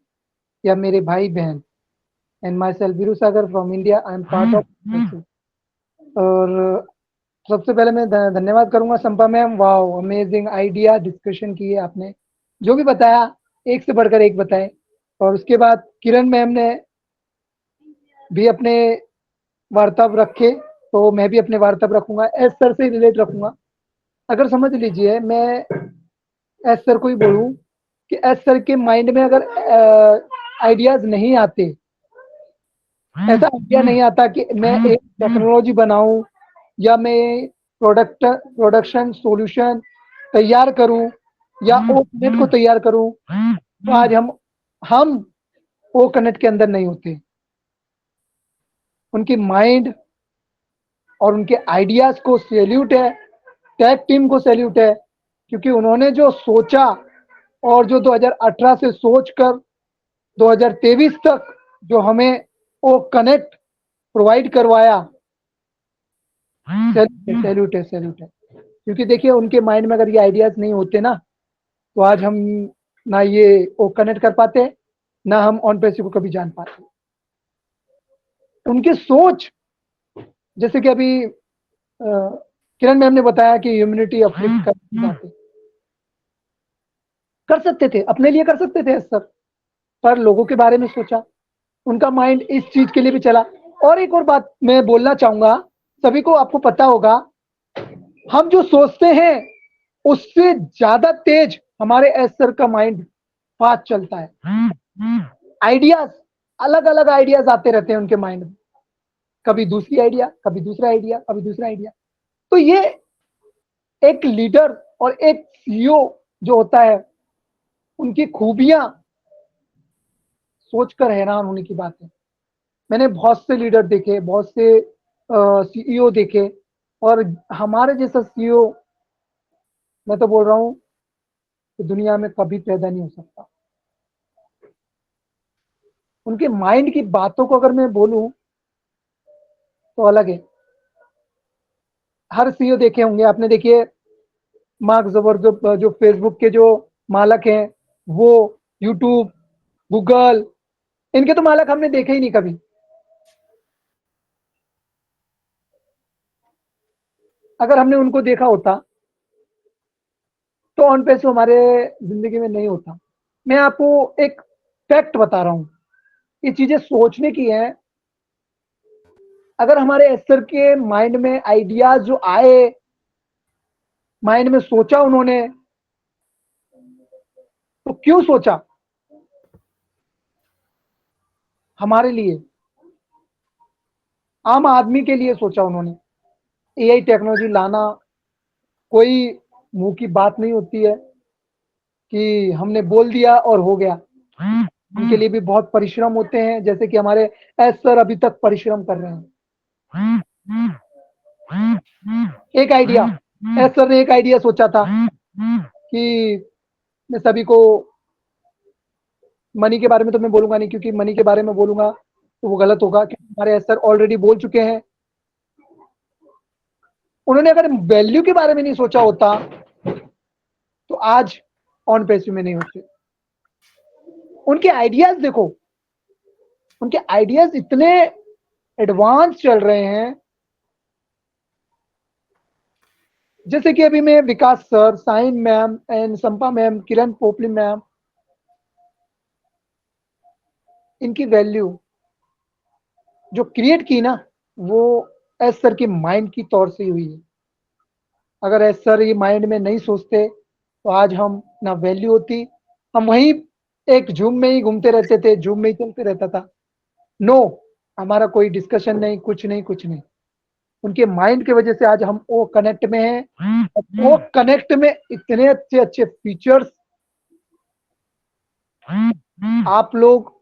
या मेरे भाई बहन and myself Veeru Sagar from India, I am part of. और सबसे पहले मैं धन्यवाद करूंगा Sampa ma'am, wow amazing idea discussion किए आपने, जो भी बताया एक से बढ़कर एक बताए। और उसके बाद किरण मैम ने भी अपने वार्ताव रखे, तो मैं भी अपने वार्ताव रखूंगा, एस सर से रिलेट रखूंगा। अगर समझ लीजिए मैं एस सर को ही बोलूं कि एस सर के माइंड में अगर आइडियाज नहीं आते, ऐसा आइडिया नहीं आता कि मैं एक टेक्नोलॉजी बनाऊं या मैं प्रोडक्शन सॉल्यूशन तैयार करूं या ओ कनेक्ट को तैयार करूं, तो आज हम ओ कनेक्ट के अंदर नहीं होते। उनकी माइंड और उनके आइडियाज को सैल्यूट है, टैग टीम को सैल्यूट है, क्योंकि उन्होंने जो सोचा और जो 2018 से सोचकर 2023 तक जो हमें ओ कनेक्ट प्रोवाइड करवाया, सैल्यूट है, सैल्यूट है। क्योंकि देखिए उनके माइंड में अगर ये आइडियाज नहीं होते ना, तो आज हम ना ये ओ कनेक्ट कर पाते, ना हम ऑन पैसे को कभी जान पाते। उनकी सोच, जैसे कि अभी किरण मैम ने बताया कि ह्यूमैनिटी अपलिफ्ट कर सकते थे, अपने लिए कर सकते थे सर, पर लोगों के बारे में सोचा, उनका माइंड इस चीज के लिए भी चला। और एक और बात मैं बोलना चाहूंगा, सभी को आपको पता होगा, हम जो सोचते हैं उससे ज्यादा तेज हमारे एस सर का माइंड फास्ट चलता है। आइडियाज, अलग अलग आइडियाज आते रहते हैं उनके माइंड में, कभी दूसरी आइडिया, कभी दूसरा आइडिया, कभी दूसरा आइडिया। तो ये एक लीडर और एक सीईओ जो होता है, उनकी खूबियां सोचकर हैरान होने की बात है। मैंने बहुत से लीडर देखे, बहुत से सीईओ देखे, और हमारे जैसा सीईओ मैं तो बोल रहा हूं कि दुनिया में कभी पैदा नहीं हो सकता। उनके माइंड की बातों को अगर मैं बोलूं तो अलग है। हर सीईओ देखे होंगे आपने, देखिए मार्क ज़ुकरबर्ग जो फेसबुक के जो मालक हैं, वो यूट्यूब, गूगल, इनके तो मालक हमने देखे ही नहीं कभी। अगर हमने उनको देखा होता तो ऑन पैसो हमारे जिंदगी में नहीं होता। मैं आपको एक फैक्ट बता रहा हूं, ये चीजें सोचने की है। अगर हमारे एसर के माइंड में आइडियाज जो आए, माइंड में सोचा उन्होंने, तो क्यों सोचा? हमारे लिए, आम आदमी के लिए सोचा उन्होंने। एआई टेक्नोलॉजी लाना कोई मुंह की बात नहीं होती है कि हमने बोल दिया और हो गया। उनके लिए भी बहुत परिश्रम होते हैं, जैसे कि हमारे एस सर अभी तक परिश्रम कर रहे हैं। एक आइडिया, एस सर ने एक आइडिया सोचा था कि मैं सभी को, मनी के बारे में तो मैं बोलूंगा नहीं, क्योंकि मनी के बारे में बोलूंगा तो वो गलत होगा, क्योंकि हमारे एस सर ऑलरेडी बोल चुके हैं। उन्होंने अगर वैल्यू के बारे में नहीं सोचा होता तो आज ऑन पैसे में नहीं होते। उनके आइडियाज देखो, उनके आइडियाज इतने एडवांस चल रहे हैं। जैसे कि अभी मैं Vikas sir, Sain ma'am and Sampa ma'am, Kiran Popli ma'am, इनकी वैल्यू जो क्रिएट की ना, वो एस सर की माइंड की तौर से हुई है। अगर एस सर ये माइंड में नहीं सोचते तो आज हम ना वैल्यू होती, हम वहीं एक जूम में ही घूमते रहते थे, जूम में ही चलते रहता था। नो, हमारा कोई डिस्कशन नहीं, कुछ नहीं, कुछ नहीं। उनके माइंड की वजह से आज हम ओ कनेक्ट में हैं। ओ कनेक्ट में इतने अच्छे अच्छे फीचर्स आप लोग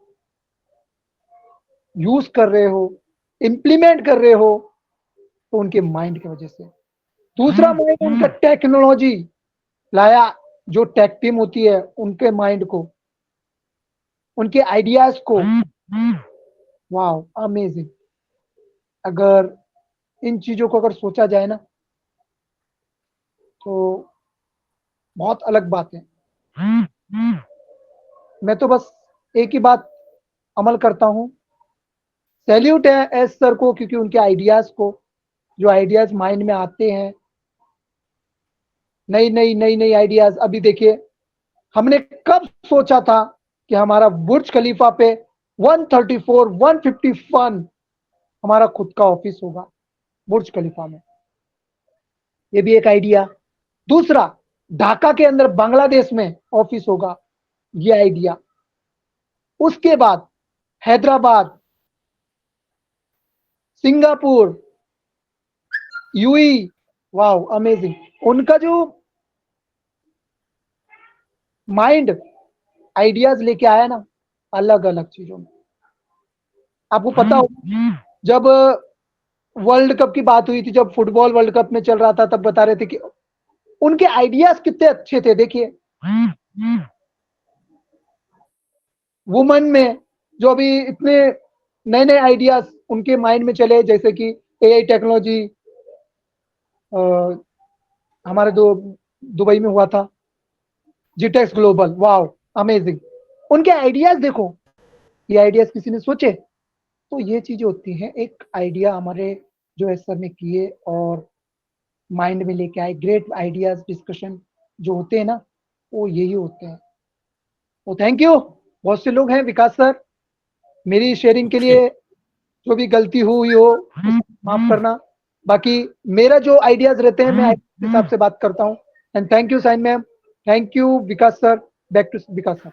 यूज कर रहे हो, इंप्लीमेंट कर रहे हो, तो उनके माइंड की वजह से। दूसरा माइंड उनका टेक्नोलॉजी लाया, जो टेक टीम होती है उनके माइंड को, उनके आइडियाज को, वाओ अमेजिंग। अगर इन चीजों को अगर सोचा जाए ना तो बहुत अलग बात है। मैं तो बस एक ही बात अमल करता हूँ, सैल्यूट है एस सर को, क्योंकि उनके आइडियाज को, जो आइडियाज माइंड में आते हैं, नई आइडियाज। अभी देखिए, हमने कब सोचा था कि हमारा बुर्ज खलीफा पे 134 151 हमारा खुद का ऑफिस होगा बुर्ज खलीफा में, ये भी एक आइडिया। दूसरा, ढाका के अंदर बांग्लादेश में ऑफिस होगा, ये आइडिया। उसके बाद Hyderabad, Singapore, UAE, wow amazing. उनका जो माइंड आइडियाज लेके आया ना अलग अलग चीजों में। आपको पता हो, जब वर्ल्ड कप की बात हुई थी, जब फुटबॉल वर्ल्ड कप में चल रहा था, तब बता रहे थे कि उनके आइडियाज कितने अच्छे थे। देखिए वुमेन में जो अभी इतने नए आइडियाज उनके माइंड में चले, जैसे कि एआई टेक्नोलॉजी, हमारे दुबई में हुआ था जीटेक्स ग्लोबल, वाओ अमेजिंग। उनके आइडियाज देखो, ये आइडियाज किसी ने सोचे? तो ये चीजें होती हैं, एक आइडिया हमारे जो एस सर ने किए और माइंड में लेके आए। ग्रेट आइडियाज डिस्कशन जो होते हैं ना, वो यही होते हैं। तो थैंक यू। बहुत से लोग हैं, विकास सर, मेरी शेयरिंग के लिए जो भी गलती हुई हो माफ करना। बाकी मेरा जो आइडियाज रहते हैं, मैं आइडियाज के हिसाब से बात करता हूँ। And thank you sign ma'am, thank you Vikas sir. Back to Vikas sir.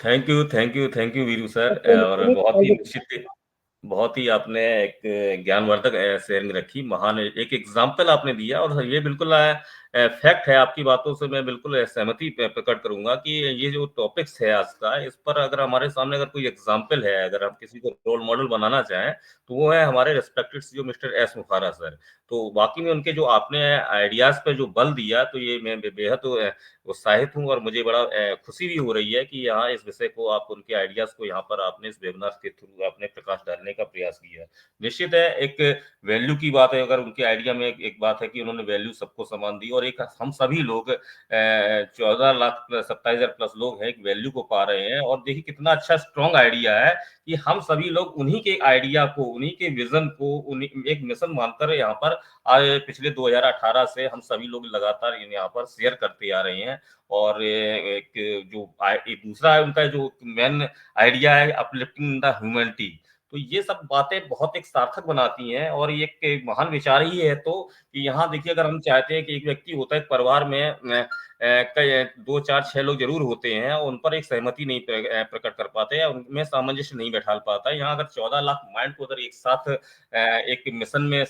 Thank you Veeru sir. और बहुत ही आपने एक ज्ञानवर्धक शेयरिंग रखी, महान एक एग्जाम्पल आपने दिया, और ये बिल्कुल फैक्ट है। आपकी बातों से मैं बिल्कुल सहमति प्रकट करूंगा कि ये जो टॉपिक्स है आज का, इस पर अगर हमारे सामने अगर कोई एग्जाम्पल है, अगर हम किसी को रोल मॉडल बनाना चाहें, तो वो है हमारे respected CEO mister S Mukhara sir. तो बाकी में उनके जो आपने आइडियाज पे जो बल दिया, तो ये मैं बेहद उत्साहित हूँ, और मुझे बड़ा खुशी भी हो रही है कि यहाँ इस विषय को, आप उनके आइडियाज को यहाँ पर आपने इस वेबिनार के थ्रू आपने प्रकाश डालने का प्रयास किया। निश्चित है, एक वैल्यू की बात है। अगर उनके आइडिया में एक बात है कि उन्होंने वैल्यू सबको समान दी, और एक हम सभी लोग 14,27,000 प्लस लोग हैं, एक वैल्यू को पा रहे हैं। और देखिए कितना अच्छा स्ट्रॉन्ग आइडिया है कि हम सभी लोग उन्हीं के आइडिया को, उन्हीं के विजन को, उन्हीं एक मिशन मानकर यहाँ पर पिछले 2018 से हम सभी लोग लगातार यहाँ पर शेयर करते आ रहे हैं। और एक जो एक दूसरा है उनका जो मेन आइडिया है, अपलिफ्टिंग द ह्यूमैनिटी। तो ये सब बातें बहुत एक सार्थक बनाती हैं, और ये एक महान विचार ही है। तो कि यहाँ देखिए, अगर हम चाहते हैं कि एक व्यक्ति होता है, एक परिवार में कई 2, 4, 6 लोग जरूर होते हैं, और उन पर एक सहमति नहीं प्रकट कर पाते हैं, उनमें सामंजस्य नहीं बैठा पाता है। यहाँ अगर 14 लाख माइंड को अगर एक साथ एक मिशन में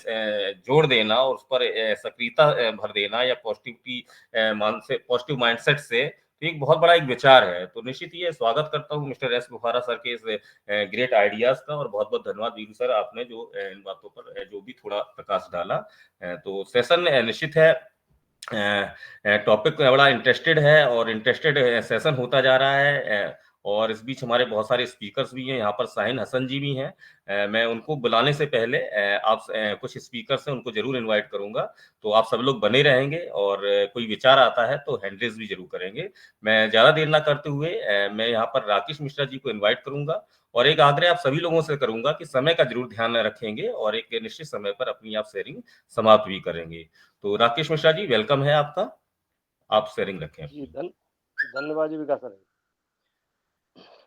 जोड़ देना, और उस पर सक्रियता भर देना, या पॉजिटिव माइंडसेट से, तो एक बहुत बड़ा एक विचार है। तो निश्चित ये स्वागत करता हूँ मिस्टर एस बुखारा सर के इस ग्रेट आइडियाज का, और बहुत बहुत धन्यवाद वीरू सर, आपने जो इन बातों पर जो भी थोड़ा प्रकाश डाला। तो सेशन निश्चित है, टॉपिक बड़ा इंटरेस्टेड है, और इंटरेस्टेड सेशन होता जा रहा है। और इस बीच हमारे बहुत सारे स्पीकर्स भी हैं, यहाँ पर शाहीन हसन जी भी हैं। मैं उनको बुलाने से पहले आप कुछ स्पीकर्स हैं, उनको जरूर इनवाइट करूंगा। तो आप सब लोग बने रहेंगे, और कोई विचार आता है तो हैंड रेज भी जरूर करेंगे। मैं ज्यादा देर ना करते हुए मैं यहाँ पर राकेश मिश्रा जी को इन्वाइट करूंगा, और एक आग्रह आप सभी लोगों से करूंगा कि समय का जरूर ध्यान रखेंगे, और एक निश्चित समय पर अपनी आप शेयरिंग समाप्त भी करेंगे। तो राकेश मिश्रा जी, वेलकम है आपका, आप शेयरिंग रखें। जी धन्यवाद जी विकास सर।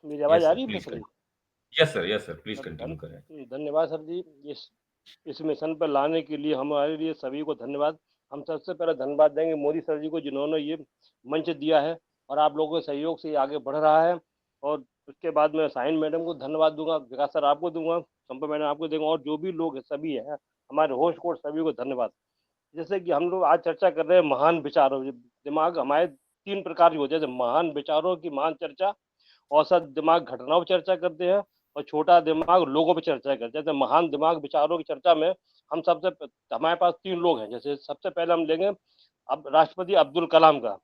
मेरी आवाज आ रही है sir? Yes sir, please continue करें। धन्यवाद सर जी, इस मिशन पर लाने के लिए हमारे लिए सभी को धन्यवाद। हम सबसे पहले धन्यवाद देंगे मोदी सर जी को, जिन्होंने ये मंच दिया है, और आप लोगों के सहयोग से ये आगे बढ़ रहा है। और उसके बाद मैं साइन मैडम को धन्यवाद दूंगा, विकास सर आपको दूंगा, संपा मैडम आपको दूंगा, और जो भी लोग सभी हैं हमारे होस्ट कोर्ट, सभी को धन्यवाद। जैसे कि हम लोग आज चर्चा कर रहे हैं महान विचारों, दिमाग हमारे 3 प्रकार के होते हैं, जैसे महान विचारों की महान चर्चा, औसत दिमाग घटनाओं पर चर्चा करते हैं, और छोटा दिमाग लोगों पे चर्चा करे। जैसे महान दिमाग विचारों की चर्चा में हम हमारे पास 3 लोग हैं। जैसे सबसे पहले हम लेंगे अब राष्ट्रपति अब्दुल कलाम का।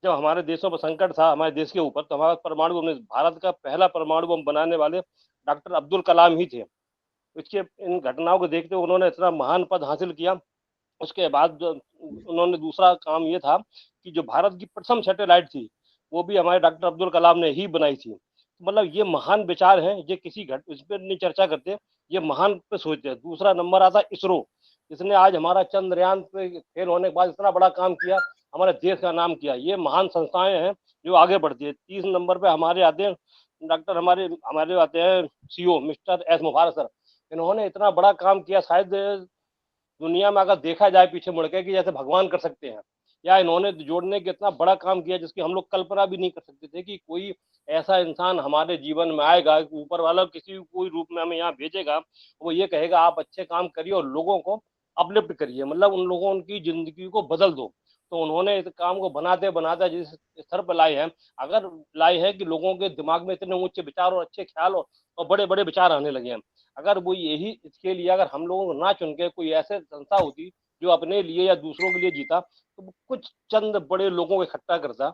जब हमारे देशों पर संकट था हमारे देश के ऊपर, तो हमारा परमाणु बम, भारत का पहला परमाणु बम बनाने वाले डॉक्टर अब्दुल कलाम ही थे। इसके इन घटनाओं को देखते हुए उन्होंने इतना महान पद हासिल किया। उसके बाद जो उन्होंने दूसरा काम ये था कि जो भारत की प्रथम सैटेलाइट थी, वो भी हमारे डॉक्टर अब्दुल कलाम ने ही बनाई थी। मतलब ये महान विचार हैं, ये किसी इस पे नहीं चर्चा करते, ये महान पे सोचते हैं। दूसरा नंबर आता है इसरो, जिसने आज हमारा चंद्रयान पे फेल होने के बाद इतना बड़ा काम किया, हमारे देश का नाम किया। ये महान संस्थाएं हैं जो आगे बढ़ती है। 30 नंबर पे हमारे आते हैं डॉक्टर हमारे हमारे आते हैं सीओ मिस्टर एस मुबारक सर। इन्होंने इतना बड़ा काम किया, शायद दुनिया में अगर देखा जाए पीछे मुड़ के कि जैसे भगवान कर सकते हैं, या इन्होंने जोड़ने के इतना बड़ा काम किया जिसकी हम लोग कल्पना भी नहीं कर सकते थे कि कोई ऐसा इंसान हमारे जीवन में आएगा, ऊपर वाला किसी कोई रूप में हमें यहाँ भेजेगा, वो ये कहेगा आप अच्छे काम करिए और लोगों को अपलिफ्ट करिए, मतलब उन लोगों उनकी जिंदगी को बदल दो। तो उन्होंने इस काम को बनाते बनाते जिस स्तर पर लाए हैं, अगर लाए हैं कि लोगों के दिमाग में इतने ऊंचे विचार और अच्छे ख्याल और बड़े बड़े विचार आने लगे हैं। अगर वो यही इसके लिए अगर हम लोगों को ना चुन के कोई ऐसे संस्था होती जो अपने लिए या दूसरों के लिए जीता, तो कुछ चंद बड़े लोगों को इकट्ठा करता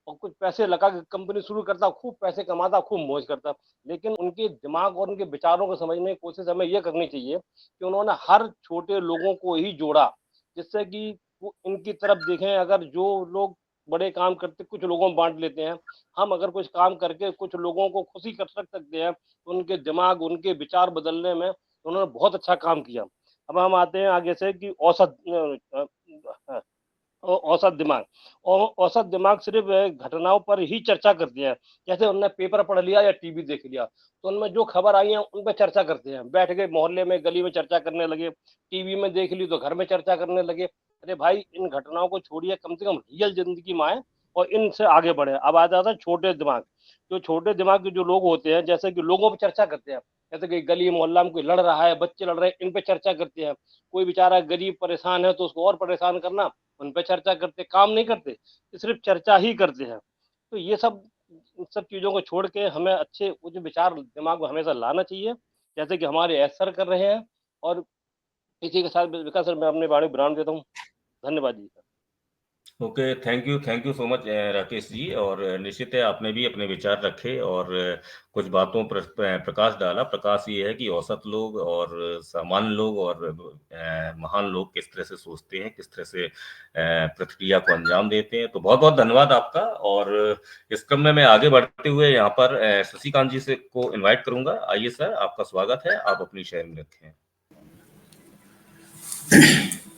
और कुछ पैसे लगा के कंपनी शुरू करता, खूब पैसे कमाता, खूब मौज करता। लेकिन उनके दिमाग और उनके विचारों को समझने की कोशिश हमें ये करनी चाहिए कि उन्होंने हर छोटे लोगों को ही जोड़ा, जिससे कि वो इनकी तरफ देखें। अगर जो लोग बड़े काम करते कुछ लोगों में बांट लेते हैं, हम अगर कुछ काम करके कुछ लोगों को खुशी कर सकते हैं, तो उनके दिमाग उनके विचार बदलने में उन्होंने बहुत अच्छा काम किया। अब हम आते हैं आगे से कि औसत दिमाग। और औसत दिमाग सिर्फ घटनाओं पर ही चर्चा करते हैं। जैसे उन्होंने पेपर पढ़ लिया या टीवी देख लिया, तो उनमें जो खबर आई है उन पर चर्चा करते हैं। बैठ गए मोहल्ले में गली में चर्चा करने लगे, टीवी में देख ली तो घर में चर्चा करने लगे। अरे भाई इन घटनाओं को छोड़िए, कम से कम रियल जिंदगी में आए और इनसे आगे बढ़े। अब आ जाता है छोटे दिमाग। जो छोटे दिमाग के जो लोग होते हैं, जैसे कि लोगों पर चर्चा करते हैं, जैसे कि गली मोहल्ला में कोई लड़ रहा है, बच्चे लड़ रहे हैं, इन पे चर्चा करते हैं। कोई बेचारा गरीब परेशान है तो उसको और परेशान करना, उन पे चर्चा करते, काम नहीं करते, सिर्फ चर्चा ही करते हैं। तो ये सब इन सब चीजों को छोड़ के हमें अच्छे उच्च विचार दिमाग में हमेशा लाना चाहिए, जैसे कि हमारे एसर कर रहे हैं। और इसी के साथ विकास सर मैं अपने बारे में विराम देता हूँ। धन्यवाद जी sir. Okay, thank you so much Rakesh ji. और निश्चित है आपने भी अपने विचार रखे और कुछ बातों पर प्रकाश डाला। प्रकाश ये है कि औसत लोग और सामान्य लोग और महान लोग किस तरह से सोचते हैं, किस तरह से प्रक्रिया को अंजाम देते हैं। तो बहुत बहुत धन्यवाद आपका। और इस क्रम में मैं आगे बढ़ते हुए यहाँ पर शशिकांत जी से को इन्वाइट करूंगा। आइए सर, आपका स्वागत है, आप अपनी शेयरिंग रखें।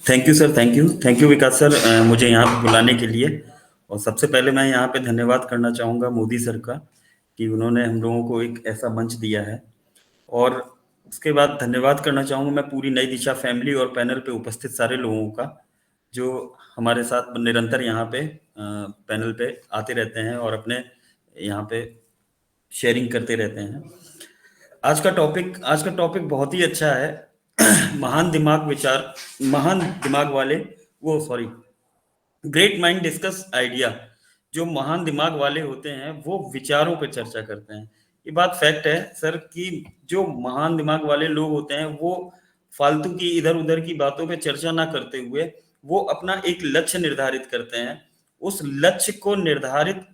Thank you sir, thank you Vikas sir, मुझे यहाँ पे बुलाने के लिए। और सबसे पहले मैं यहाँ पे धन्यवाद करना चाहूँगा मोदी सर का कि उन्होंने हम लोगों को एक ऐसा मंच दिया है। और उसके बाद धन्यवाद करना चाहूँगा मैं पूरी नई दिशा फैमिली और पैनल पे उपस्थित सारे लोगों का, जो हमारे साथ निरंतर यहाँ पे पैनल पे आते रहते हैं और अपने यहाँ पे शेयरिंग करते रहते हैं। आज का टॉपिक बहुत ही अच्छा है। महान दिमाग वाले ग्रेट माइंड डिस्कस आइडिया। जो महान दिमाग वाले होते हैं वो विचारों पे चर्चा करते हैं। ये बात फैक्ट है सर कि जो महान दिमाग वाले लोग होते हैं वो फालतू की इधर उधर की बातों पे चर्चा ना करते हुए वो अपना एक लक्ष्य निर्धारित करते हैं। उस लक्ष्य को निर्धारित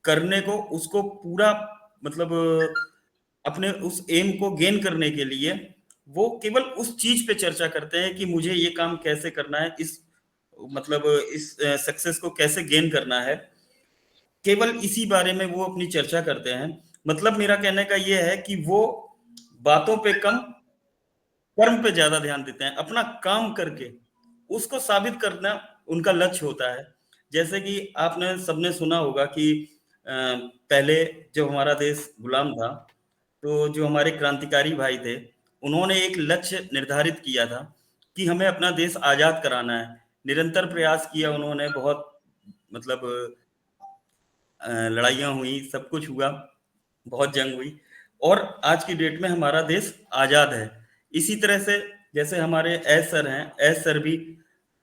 करने को, उसको पूरा मतलब अपने उस एम को गेन करने के लिए वो केवल उस चीज पे चर्चा करते हैं कि मुझे ये काम कैसे करना है, इस सक्सेस को कैसे गेन करना है। केवल इसी बारे में वो अपनी चर्चा करते हैं। मतलब मेरा कहने का ये है कि वो बातों पे कम, कर्म पे ज्यादा ध्यान देते हैं। अपना काम करके उसको साबित करना उनका लक्ष्य होता है। जैसे कि आपने सबने सुना होगा कि पहले जब हमारा देश गुलाम था तो जो हमारे क्रांतिकारी भाई थे उन्होंने एक लक्ष्य निर्धारित किया था कि हमें अपना देश आजाद कराना है। निरंतर प्रयास किया उन्होंने, बहुत मतलब लड़ाइयाँ हुई, सब कुछ हुआ, बहुत जंग हुई और आज की डेट में हमारा देश आजाद है। इसी तरह से जैसे हमारे एस सर हैं, एस सर भी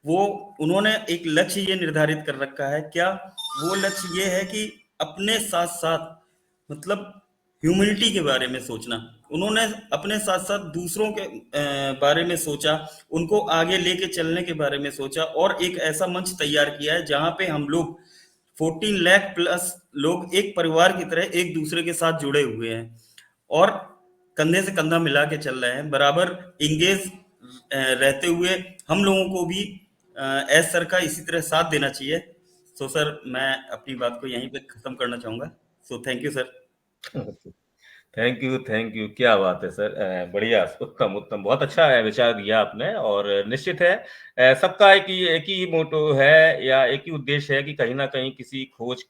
उन्होंने एक लक्ष्य ये निर्धारित कर रखा है। क्या वो लक्ष्य ये है कि अपने साथ साथ मतलब ह्यूमिलिटी के बारे में सोचना। उन्होंने अपने साथ साथ दूसरों के बारे में सोचा, उनको आगे लेके चलने के बारे में सोचा, और एक ऐसा मंच तैयार किया है जहां पे हम लोग 14 लाख प्लस लोग एक परिवार की तरह एक दूसरे के साथ जुड़े हुए हैं और कंधे से कंधा मिला के चल रहे हैं, बराबर इंगेज रहते हुए हम लोगों को भी एस सर का इसी तरह साथ देना चाहिए। सो सर, मैं अपनी बात को यहीं पे खत्म करना चाहूंगा। सो thank you sir. Thank you, क्या बात है सर, बढ़िया, उत्तम उत्तम, बहुत अच्छा विचार दिया आपने। और निश्चित है सबका एक ही मोटो है या एक ही उद्देश्य है कि कहीं ना कहीं किसी खोज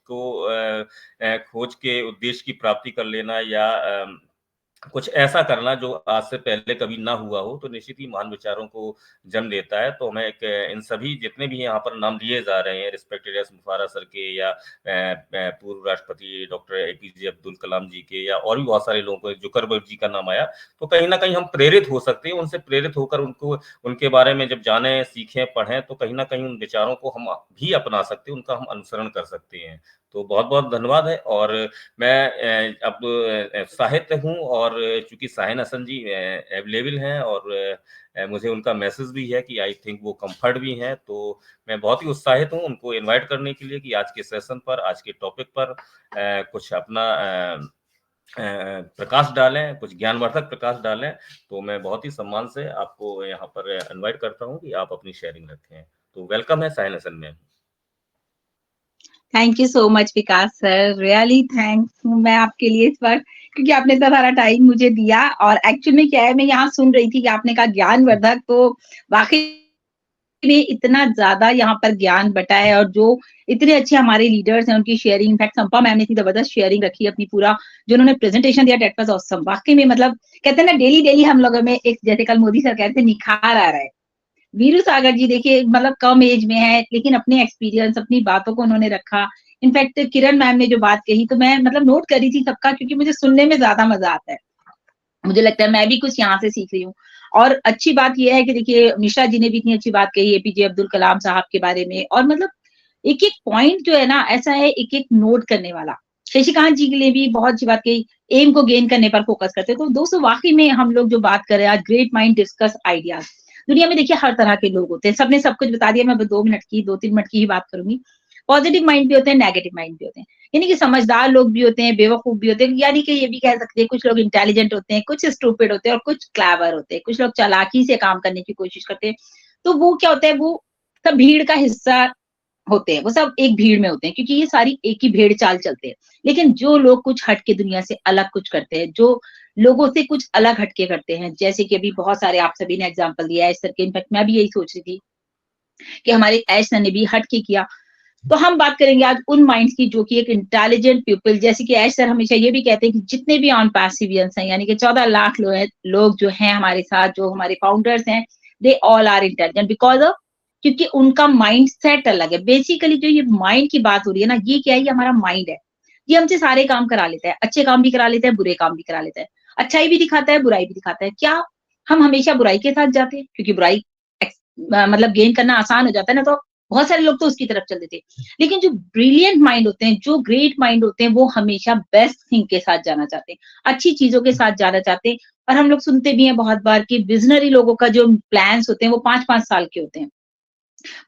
के उद्देश्य की प्राप्ति कर लेना या कुछ ऐसा करना जो आज से पहले कभी ना हुआ हो, तो निश्चित ही महान विचारों को जन्म देता है। तो मैं इन सभी जितने भी यहाँ पर नाम लिए जा रहे हैं, रिस्पेक्टेड एस मुफारा सर के या पूर्व राष्ट्रपति डॉक्टर एपीजे अब्दुल कलाम जी के या और भी बहुत सारे लोगों को, जुकरबर्ग जी का नाम आया, तो कहीं ना कहीं हम प्रेरित हो सकते हैं। उनसे प्रेरित होकर उनके बारे में जब जाने, सीखें, पढ़ें, तो कहीं ना कहीं उन विचारों को हम भी अपना सकते हैं, उनका हम अनुसरण कर सकते हैं। तो बहुत बहुत धन्यवाद है। और मैं अब साहित्य हूँ, और चूंकि साहिन हसन जी अवेलेबल हैं और मुझे उनका मैसेज भी है कि आई थिंक वो कंफर्ट भी हैं, तो मैं बहुत ही उत्साहित हूँ उनको इनवाइट करने के लिए कि आज के सेशन पर, आज के टॉपिक पर कुछ अपना प्रकाश डालें, कुछ ज्ञानवर्धक प्रकाश डालें। तो मैं बहुत ही सम्मान से आपको यहाँ पर इनवाइट करता हूँ कि आप अपनी शेयरिंग रखें। तो वेलकम है Sahin Hasan ma'am. Thank you so much Vikas sir, really thanks मैं आपके लिए इस बार, क्योंकि आपने इतना सारा टाइम मुझे दिया। और एक्चुअल में क्या है, मैं यहाँ सुन रही थी कि आपने कहा ज्ञानवर्धक, तो वाकई में इतना ज्यादा यहाँ पर ज्ञान बटा है। और जो इतने अच्छे हमारे लीडर्स हैं, उनकी शेयरिंग, इनफैक्ट संपा मैम ने इतनी जबरदस्त शेयरिंग रखी अपनी, पूरा जो उन्होंने प्रेजेंटेशन दिया, डेट वाज ऑसम। वाकई में मतलब कहते हैं ना, डेली डेली हम लोगों में एक, जैसे कल मोदी सर कहते हैं, निखार आ रहा है। वीरू सागर जी देखिए, मतलब कम एज में है, लेकिन अपने एक्सपीरियंस, अपनी बातों को उन्होंने रखा। इनफैक्ट किरण मैम ने जो बात कही, तो मैं मतलब नोट करी थी सबका, क्योंकि मुझे सुनने में ज्यादा मजा आता है। मुझे लगता है मैं भी कुछ यहाँ से सीख रही हूँ। और अच्छी बात यह है कि देखिए, मिश्रा जी ने भी इतनी अच्छी बात कही एपीजे अब्दुल कलाम साहब के बारे में। और मतलब एक एक पॉइंट जो है ना, ऐसा है एक एक नोट करने वाला। शशिकांत जी के लिए भी बहुत अच्छी बात कही, एम को गेन करने पर फोकस करते। तो दोस्तों, वाकई में हम लोग जो बात कर रहे हैं आज, ग्रेट माइंड डिस्कस आइडियाज। दुनिया में देखिए हर तरह के लोग होते हैं, सबने सब कुछ बता दिया, मैं 2 3 मिनट की ही बात करूंगी। पॉजिटिव माइंड भी होते हैं, नेगेटिव माइंड भी होते हैं, यानी कि समझदार लोग भी होते हैं, बेवकूफ भी होते हैं, यानी कि ये भी कह सकते हैं कुछ लोग इंटेलिजेंट होते हैं, कुछ स्टूपिड होते हैं, और कुछ क्लेवर होते हैं, कुछ लोग चालाकी से काम करने की कोशिश करते हैं। तो वो क्या होता है, वो सब भीड़ का हिस्सा होते हैं, वो सब एक भीड़ में होते हैं, क्योंकि ये सारी एक ही भेड़ चाल चलते हैं। लेकिन जो लोग कुछ हट के दुनिया से अलग कुछ करते हैं, जो लोगों से कुछ अलग हटके करते हैं, जैसे कि अभी बहुत सारे आप सभी ने एग्जांपल दिया है सर के, इनफैक्ट मैं भी यही सोच रही थी कि हमारे ऐश सर ने भी हटके किया। तो हम बात करेंगे आज उन माइंड्स की जो कि एक इंटेलिजेंट पीपल, जैसे कि ऐश सर हमेशा ये भी कहते हैं कि जितने भी ऑन पैसिवियंस हैं, यानी कि 14 लाख लोग जो हैं हमारे साथ, जो हमारे फाउंडर्स हैं, they all are intelligent because of, क्योंकि उनका माइंड सेट अलग है। बेसिकली जो ये माइंड की बात हो रही है ना, ये क्या है, ये हमारा माइंड है। ये हमसे सारे काम करा लेता है, अच्छे काम भी करा लेता है, बुरे काम भी करा लेता है, अच्छाई भी दिखाता है, बुराई भी दिखाता है। क्या हम हमेशा बुराई के साथ जाते हैं, क्योंकि बुराई मतलब गेन करना आसान हो जाता है ना, तो बहुत सारे लोग तो उसकी तरफ चल देते हैं। लेकिन जो ब्रिलियंट माइंड होते हैं, जो ग्रेट माइंड होते हैं, वो हमेशा बेस्ट थिंग के साथ जाना चाहते हैं, अच्छी चीजों के साथ जाना चाहते हैं। और हम लोग सुनते भी हैं बहुत बार कि विजनरी लोगों का जो प्लान्स होते हैं वो 5-5 साल के होते हैं,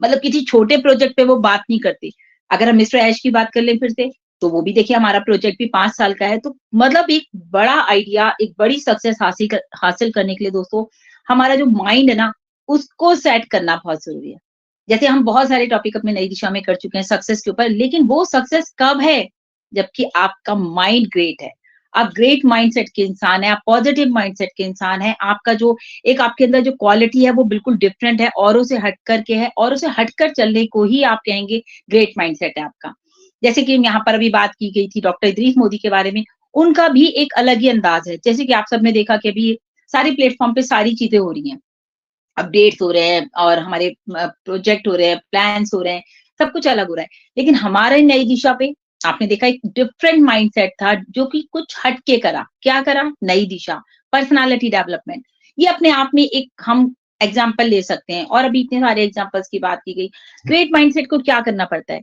मतलब किसी छोटे प्रोजेक्ट पे वो बात नहीं करती। अगर हम मिस्टर ऐश की बात कर लें फिर से, तो वो भी देखिए हमारा प्रोजेक्ट भी 5 साल का है। तो मतलब एक बड़ा आइडिया, एक बड़ी सक्सेस हासिल करने के लिए दोस्तों, हमारा जो माइंड है ना, उसको सेट करना बहुत जरूरी है। जैसे हम बहुत सारे टॉपिक अपने नई दिशा में कर चुके हैं सक्सेस के ऊपर, लेकिन वो सक्सेस कब है, जबकि आपका माइंड ग्रेट है, आप ग्रेट माइंडसेट के इंसान है, आप पॉजिटिव माइंडसेट के इंसान है, आपका जो एक आपके अंदर जो क्वालिटी है वो बिल्कुल डिफरेंट है, औरों से हट करके है, औरों से हटकर चलने को ही आप कहेंगे ग्रेट माइंडसेट है आपका। जैसे कि यहाँ पर अभी बात की गई थी डॉक्टर इदरीस मोदी के बारे में, उनका भी एक अलग ही अंदाज है। जैसे कि आप सबने देखा कि अभी सारे प्लेटफॉर्म पे सारी चीजें हो रही हैं, अपडेट्स हो रहे हैं, और हमारे प्रोजेक्ट हो रहे हैं, प्लान्स हो रहे हैं, सब कुछ अलग हो रहा है। लेकिन हमारे नई दिशा पे आपने देखा एक डिफरेंट माइंडसेट था, जो कि कुछ हटके करा। क्या करा? नई दिशा, पर्सनालिटी डेवलपमेंट। ये अपने आप में एक हम एग्जाम्पल ले सकते हैं, और अभी इतने सारे एग्जाम्पल्स की बात की गई। ग्रेट माइंडसेट को क्या करना पड़ता है?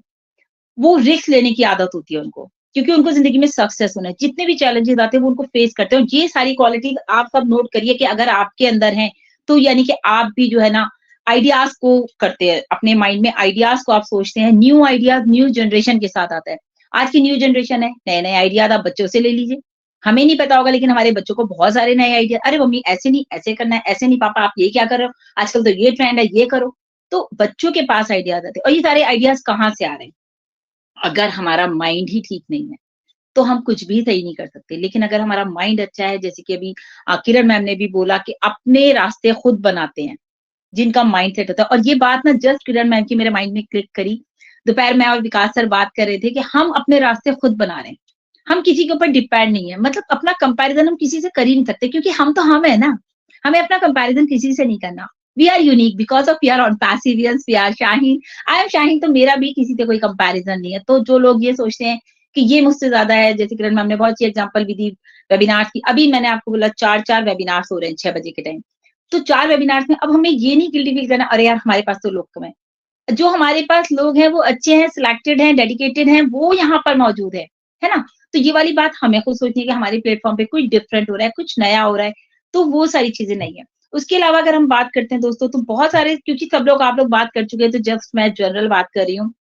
वो रिस्क लेने की आदत होती है उनको। क्योंकि उनको जिंदगी में सक्सेस होना है। जितने भी चैलेंजेस आते हैं वो उनको फेस करते हैं, और ये सारी क्वालिटी आप सब नोट करिए कि अगर आपके अंदर है तो यानी कि आप भी जो है ना आइडियाज को करते हैं, अपने माइंड में आइडियाज को आप सोचते हैं। न्यू आइडियाज न्यू जनरेशन के साथ आता है। आज की न्यू जनरेशन है, नए नए आइडियाज आप बच्चों से ले लीजिए। हमें नहीं पता होगा लेकिन हमारे बच्चों को बहुत सारे नए आइडिया, अरे मम्मी ऐसे नहीं ऐसे करना है, ऐसे नहीं पापा आप ये क्या कर रहे हो, आजकल तो ये ट्रेंड है, ये करो। तो बच्चों के पास आइडियाज आते हैं, और ये सारे आइडियाज कहाँ से आ रहे हैं? अगर हमारा माइंड ही ठीक नहीं है तो हम कुछ भी सही नहीं कर सकते। लेकिन अगर हमारा माइंड अच्छा है, जैसे कि अभी किरण मैम ने भी बोला कि अपने रास्ते खुद बनाते हैं जिनका माइंड सेट होता है। और ये बात ना जस्ट किरण मैम की मेरे माइंड में क्लिक करी। दोपहर में और विकास सर बात कर रहे थे कि हम अपने रास्ते खुद बना रहे हैं, हम किसी के ऊपर डिपेंड नहीं है। मतलब अपना कंपैरिजन हम किसी से कर ही नहीं सकते, क्योंकि हम है ना, हमें अपना कंपैरिजन किसी से नहीं करना। We are unique because of we are on पैसिवियंस, we are Shaheen, I am Shaheen, तो मेरा भी किसी से कोई कंपैरिजन नहीं है। तो जो लोग ये सोचते हैं कि ये मुझसे ज्यादा है, जैसे किरण मैम ने बहुत सी एग्जांपल भी दी वेबिनार्स की। अभी मैंने आपको बोला 4 वेबिनार्स हो रहे हैं 6 बजे के टाइम। तो 4 वेबिनार्स में अब हमें ये नहीं गिल्टी फील करना, अरे यार हमारे पास तो लोग कम है। जो हमारे पास लोग हैं वो अच्छे हैं, सिलेक्टेड हैं, डेडिकेटेड हैं, वो यहाँ पर मौजूद है ना? तो ये वाली बात हमें खुद सोचनी है कि हमारे प्लेटफॉर्म पे कुछ डिफरेंट हो रहा है, कुछ नया हो रहा है, तो वो सारी चीजें नहीं है। उसके अलावा अगर हम बात करते हैं दोस्तों, तो बहुत सारे, क्योंकि सब लोग आप लोग बात कर चुके हैं, तो जस्ट मैं जनरल बात कर रही हूँ।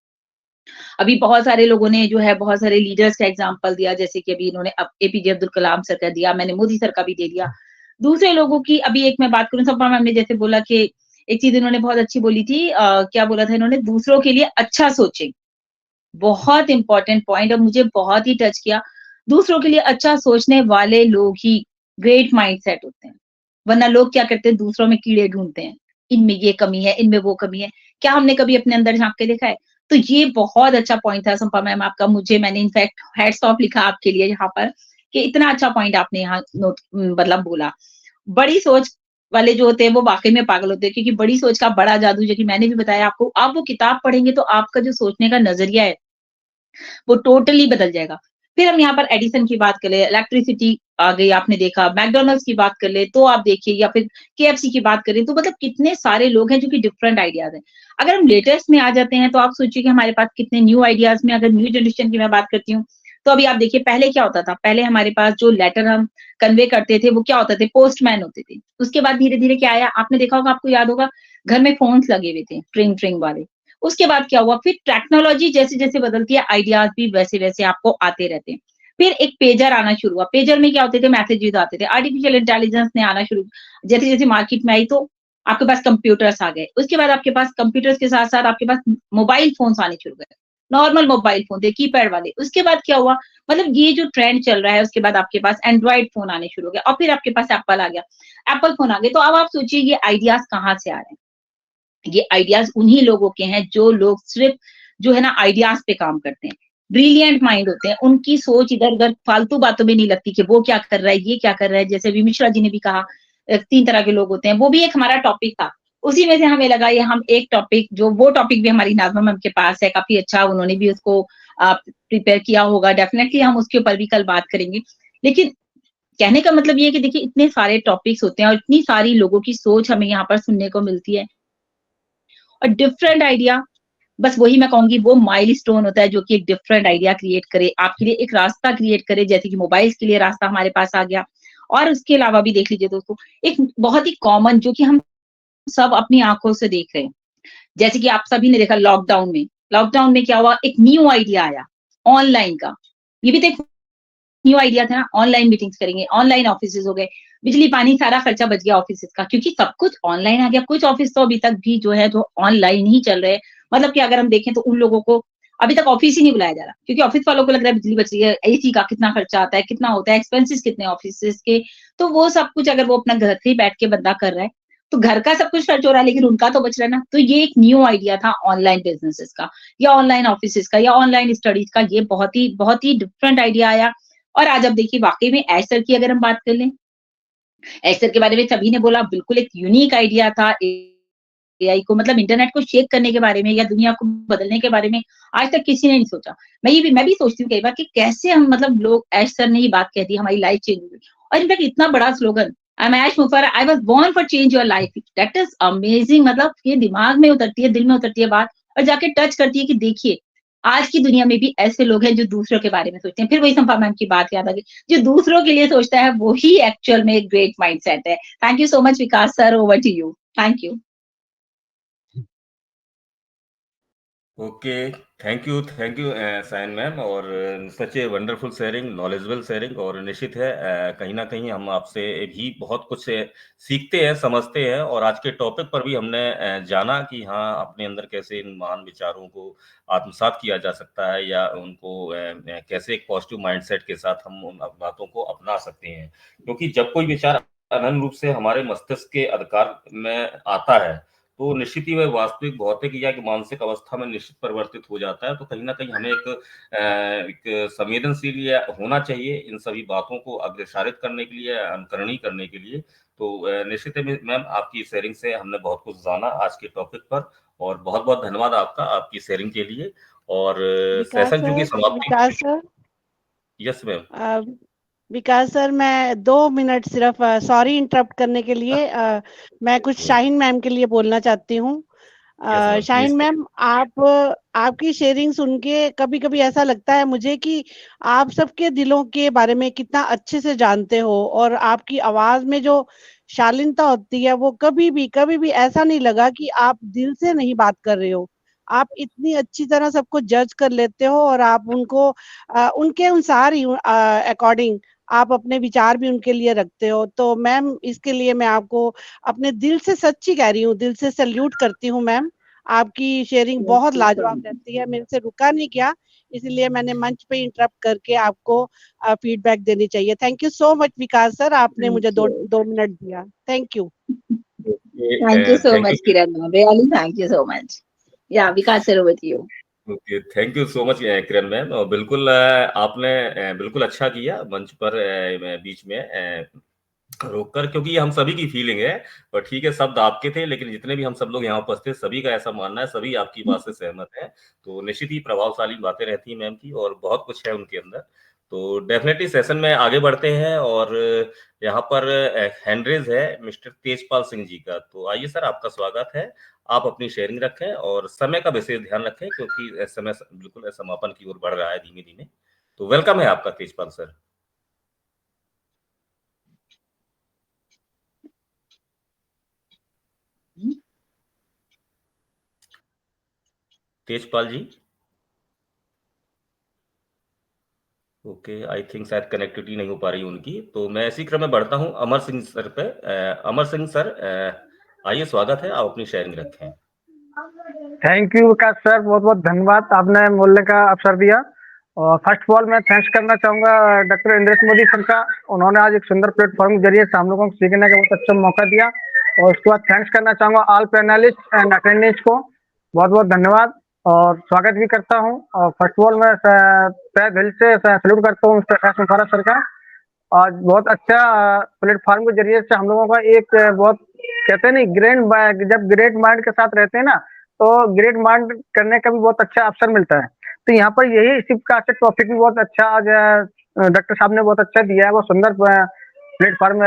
अभी बहुत सारे लोगों ने जो है बहुत सारे लीडर्स का एग्जांपल दिया, जैसे कि अभी इन्होंने एपीजे अब्दुल कलाम सर का दिया, मैंने मोदी सर का भी दे दिया। दूसरे लोगों की अभी एक मैं बात करूं, सपा मैम ने जैसे बोला कि एक चीज इन्होंने बहुत अच्छी बोली थी, क्या बोला था इन्होंने, दूसरों के लिए अच्छा सोचें। बहुत इंपॉर्टेंट पॉइंट, और मुझे बहुत ही टच किया। दूसरों के लिए अच्छा सोचने वाले लोग ही ग्रेट माइंडसेट होते हैं, वरना लोग क्या करते हैं, दूसरों में कीड़े ढूंढते हैं, इनमें ये कमी है, इनमें वो कमी है। क्या हमने कभी अपने अंदर झांक के देखा है? तो ये बहुत अच्छा पॉइंट था संपा मैम आपका, मैंने इनफैक्ट हैट्स ऑफ लिखा आपके लिए यहाँ पर, कि इतना अच्छा पॉइंट आपने यहाँ नोट मतलब बोला। बड़ी सोच वाले जो होते हैं वो वाकई में पागल होते हैं, क्योंकि बड़ी सोच का बड़ा जादू, जो कि मैंने भी बताया आपको, आप वो किताब पढ़ेंगे तो आपका जो सोचने का नजरिया है वो टोटली बदल जाएगा। फिर हम यहाँ पर एडिसन की बात करें, इलेक्ट्रिसिटी आ गई, आपने देखा, मैकडोनल्ड्स की बात कर ले तो आप देखिए, या फिर केएफसी की बात करें, तो मतलब कितने सारे लोग हैं जो कि डिफरेंट आइडियाज हैं। अगर हम लेटेस्ट में आ जाते हैं तो आप सोचिए कि हमारे पास कितने न्यू आइडियाज में, अगर न्यू जनरेशन की मैं बात करती हूँ, तो अभी आप देखिए पहले क्या होता था, पहले हमारे पास जो लेटर हम कन्वे करते थे वो क्या होते थे, पोस्टमैन होते थे। उसके बाद धीरे धीरे क्या आया, आपने देखा होगा, आपको याद होगा, घर में फोन्स लगे हुए थे, ट्रिंग ट्रिंग वाले। उसके बाद क्या हुआ, फिर टेक्नोलॉजी जैसे जैसे बदलती है, आइडियाज भी वैसे वैसे आपको आते रहते हैं। फिर एक पेजर आना शुरू हुआ, पेजर में क्या होते थे, मैसेजेस आते थे। आर्टिफिशियल इंटेलिजेंस ने आना शुरू, जैसे जैसे मार्केट में आई तो आपके पास कंप्यूटर्स आ गए। उसके बाद आपके पास कंप्यूटर्स के साथ साथ आपके पास मोबाइल फोन्स आने शुरू गए, नॉर्मल मोबाइल फोन थे, कीपैड वाले। उसके बाद क्या हुआ, मतलब ये जो ट्रेंड चल रहा है, उसके बाद आपके पास एंड्रॉइड फोन आने शुरू हो गए, और फिर आपके पास एप्पल आ गया, एप्पल फोन आ गए। तो अब आप सोचिए ये आइडियाज कहाँ से आ रहे हैं? ये आइडियाज उन्हीं लोगों के हैं जो लोग सिर्फ जो है ना आइडियाज पे काम करते हैं, ब्रिलियंट माइंड होते हैं, उनकी सोच इधर उधर फालतू बातों में नहीं लगती कि वो क्या कर रहा है, ये क्या कर रहा है। जैसे भी मिश्रा जी ने भी कहा, 3 तरह के लोग होते हैं, वो भी एक हमारा टॉपिक था। उसी में से हमें लगा ये हम एक टॉपिक, जो वो टॉपिक भी हमारी नाज़मा मैम के पास है, काफी अच्छा, उन्होंने भी उसको प्रिपेयर किया होगा, डेफिनेटली हम उसके ऊपर भी कल बात करेंगे। लेकिन कहने का मतलब ये है कि देखिए इतने सारे टॉपिक्स होते हैं और इतनी सारी लोगों की सोच हमें यहाँ पर सुनने को मिलती है, और डिफरेंट आइडिया, बस वही मैं कहूंगी, वो माइलस्टोन होता है जो कि एक डिफरेंट आइडिया क्रिएट करे, आपके लिए एक रास्ता क्रिएट करे, जैसे कि मोबाइल्स के लिए रास्ता हमारे पास आ गया। और उसके अलावा भी देख लीजिए दोस्तों, एक बहुत ही कॉमन जो कि हम सब अपनी आंखों से देख रहे हैं, जैसे कि आप सभी ने देखा लॉकडाउन में क्या हुआ, एक न्यू आइडिया आया ऑनलाइन का। ये भी तो एक न्यू आइडिया था ना, ऑनलाइन मीटिंग्स करेंगे, ऑनलाइन ऑफिसेज हो गए, बिजली पानी सारा खर्चा बच गया ऑफिस का, क्योंकि सब कुछ ऑनलाइन आ गया। कुछ ऑफिस तो अभी तक भी जो है जो ऑनलाइन ही चल रहे हैं, मतलब कि अगर हम देखें तो उन लोगों को अभी तक ऑफिस ही नहीं बुलाया जा रहा, क्योंकि ऑफिस वालों को लग रहा है बिजली बच रही है, एसी का कितना खर्चा आता है, कितना होता है, एक्सपेंसेस कितने ऑफिस के, तो वो सब कुछ अगर वो अपना घर से ही बैठ के बंदा कर रहा है तो घर का सब कुछ खर्च हो रहा है, लेकिन उनका तो बच रहा है ना। तो ये एक न्यू आइडिया था ऑनलाइन बिजनेसेस का, या ऑनलाइन ऑफिस का, या ऑनलाइन स्टडीज का। ये बहुत ही डिफरेंट आइडिया आया। और आज अब देखिए वाकई में ऐश सर की अगर हम बात कर लें, ऐश सर के बारे में सभी ने बोला, बिल्कुल एक यूनिक आइडिया था एआई को, मतलब इंटरनेट को शेक करने के बारे में या दुनिया को बदलने के बारे में आज तक किसी ने नहीं सोचा। मैं भी सोचती हूँ कई बार कि कैसे हम, मतलब लोग, ऐश सर ने ही बात कह दी, हमारी लाइफ चेंज हुई। और इनफैक्ट इतना बड़ा slogan, I am Ash Mufarra, I was born for change your life, that is amazing. मतलब ये दिमाग में उतरती है, दिल में उतरती है बात, और जाके टच करती है कि देखिए आज की दुनिया में भी ऐसे लोग हैं जो दूसरों के बारे में सोचते हैं। फिर वही संपा मैम की बात याद आ गई, जो दूसरों के लिए सोचता है वो ही एक्चुअल में एक ग्रेट माइंडसेट है। Thank you so much Vikas sir, over to you. Thank you. Okay, thank you Sayan ma'am, और such a wonderful sharing, knowledgeable sharing, और निश्चित है कहीं ना कहीं हम आपसे भी बहुत कुछ सीखते हैं, समझते हैं, और आज के टॉपिक पर भी हमने जाना कि हाँ, अपने अंदर कैसे इन महान विचारों को आत्मसात किया जा सकता है, या उनको कैसे एक पॉजिटिव माइंडसेट के साथ हम उन बातों को अपना सकते हैं। क्योंकि जब कोई विचार अनन्य रूप से हमारे मस्तिष्क के अधिकार में आता है, तो निश्चित ही वह वास्तविक भौतिक या कि मानसिक अवस्था में निश्चित परिवर्तित हो जाता है। तो कहीं न कहीं हमें एक संवेदनशील या होना चाहिए इन सभी बातों को अग्रसारित करने के लिए, अनुकरणीय करने के लिए। तो निश्चित है मैम, आपकी शेयरिंग से हमने बहुत कुछ जाना आज के टॉपिक पर, और बहुत-बहुत धन्यवाद आपका, आपकी शेयरिंग के लिए। और सेशन चूँकि विकास समाप्ति। Sir, yes ma'am. Vikas sir, मैं 2 मिनट सिर्फ, सॉरी इंटरप्ट करने के लिए, मैं कुछ शाहीन मैम के लिए बोलना चाहती हूँ। Yes ma'am, Shaheen please. Ma'am, आपकी शेयरिंग सुन के कभी-कभी ऐसा लगता है मुझे कि आप सबके दिलों के बारे में कितना अच्छे से जानते हो, और आपकी आवाज़ में जो शालीनता होती है, वो कभी भी ऐसा नहीं लगा कि आप दिल से नहीं बात कर रहे हो। आप इतनी अच्छी तरह सबको जज कर लेते हो, और आप उनको उनके अनुसार ही अकॉर्डिंग आप अपने विचार भी उनके लिए रखते हो। तो मैम, इसके लिए मैं आपको अपने दिल से सच्ची कह रही हूँ, दिल से सैल्यूट करती हूँ मैम। आपकी शेयरिंग बहुत लाजवाब रहती है, मेरे से रुका नहीं गया, इसलिए मैंने मंच पे इंटरप्ट करके आपको फीडबैक देनी चाहिए। Thank you so much Vikas sir, आपने मुझे 2 मिनट दिया। Thank you. Thank you so thank you. Much Kiran ma'am, really thank you so much. या Vikas sir, over to you. Okay, thank you so much Kiran ma'am, और बिल्कुल आपने बिल्कुल अच्छा किया मंच पर बीच में रोककर, क्योंकि ये हम सभी की फीलिंग है। और ठीक है, शब्द आपके थे, लेकिन जितने भी हम सब लोग यहाँ उपस्थित, सभी का ऐसा मानना है, सभी आपकी बात से सहमत है। तो निश्चित ही प्रभावशाली बातें रहती हैं मैम की, और बहुत कुछ है उनके अंदर। तो डेफिनेटली सेशन में आगे बढ़ते हैं, और यहाँ पर हैंड रेज है मिस्टर तेजपाल सिंह जी का। तो आइए सर, आपका स्वागत है। आप अपनी शेयरिंग रखें, और समय का विशेष ध्यान रखें, क्योंकि समय बिल्कुल समापन की ओर बढ़ रहा है धीमे धीमे। तो वेलकम है आपका Tejpal sir. Tejpal ji. Okay, I think शायद कनेक्टिविटी नहीं हो पा रही उनकी। तो मैं इसी क्रम में बढ़ता हूँ अमर सिंह सर पे। अमर सिंह सर, आइए, स्वागत है, आप अपनी शेयरिंग रखें। थैंक यू विकास सर, बहुत बहुत धन्यवाद, आपने बोलने का अवसर दिया। और फर्स्ट ऑफ ऑल मैं थैंक्स करना चाहूँगा डॉक्टर इंद्रेश मोदी सर का। उन्होंने आज एक सुंदर प्लेटफॉर्म के जरिए हम लोगों को सीखने का बहुत अच्छा मौका दिया। और उसके बाद थैंक्स करना चाहूँगा ऑल पैनलिस्ट एंड अटेंडेंट्स को, बहुत बहुत धन्यवाद और स्वागत भी करता हूँ। और फर्स्ट ऑफ ऑल मैं तहे दिल से सैल्यूट करता हूँ मिस्टर मुखर्जी सर का। आज बहुत अच्छा प्लेटफॉर्म के जरिए से हम लोगों का एक बहुत, कहते हैं नहीं, जब ग्रेट माइंड के साथ रहते हैं ना, तो ग्रेट माइंड करने का भी बहुत अच्छा अवसर मिलता है। तो यहाँ पर यही इसी का टॉपिक भी बहुत अच्छा आज डॉक्टर साहब ने बहुत अच्छा दिया है, वो सुंदर प्लेटफॉर्म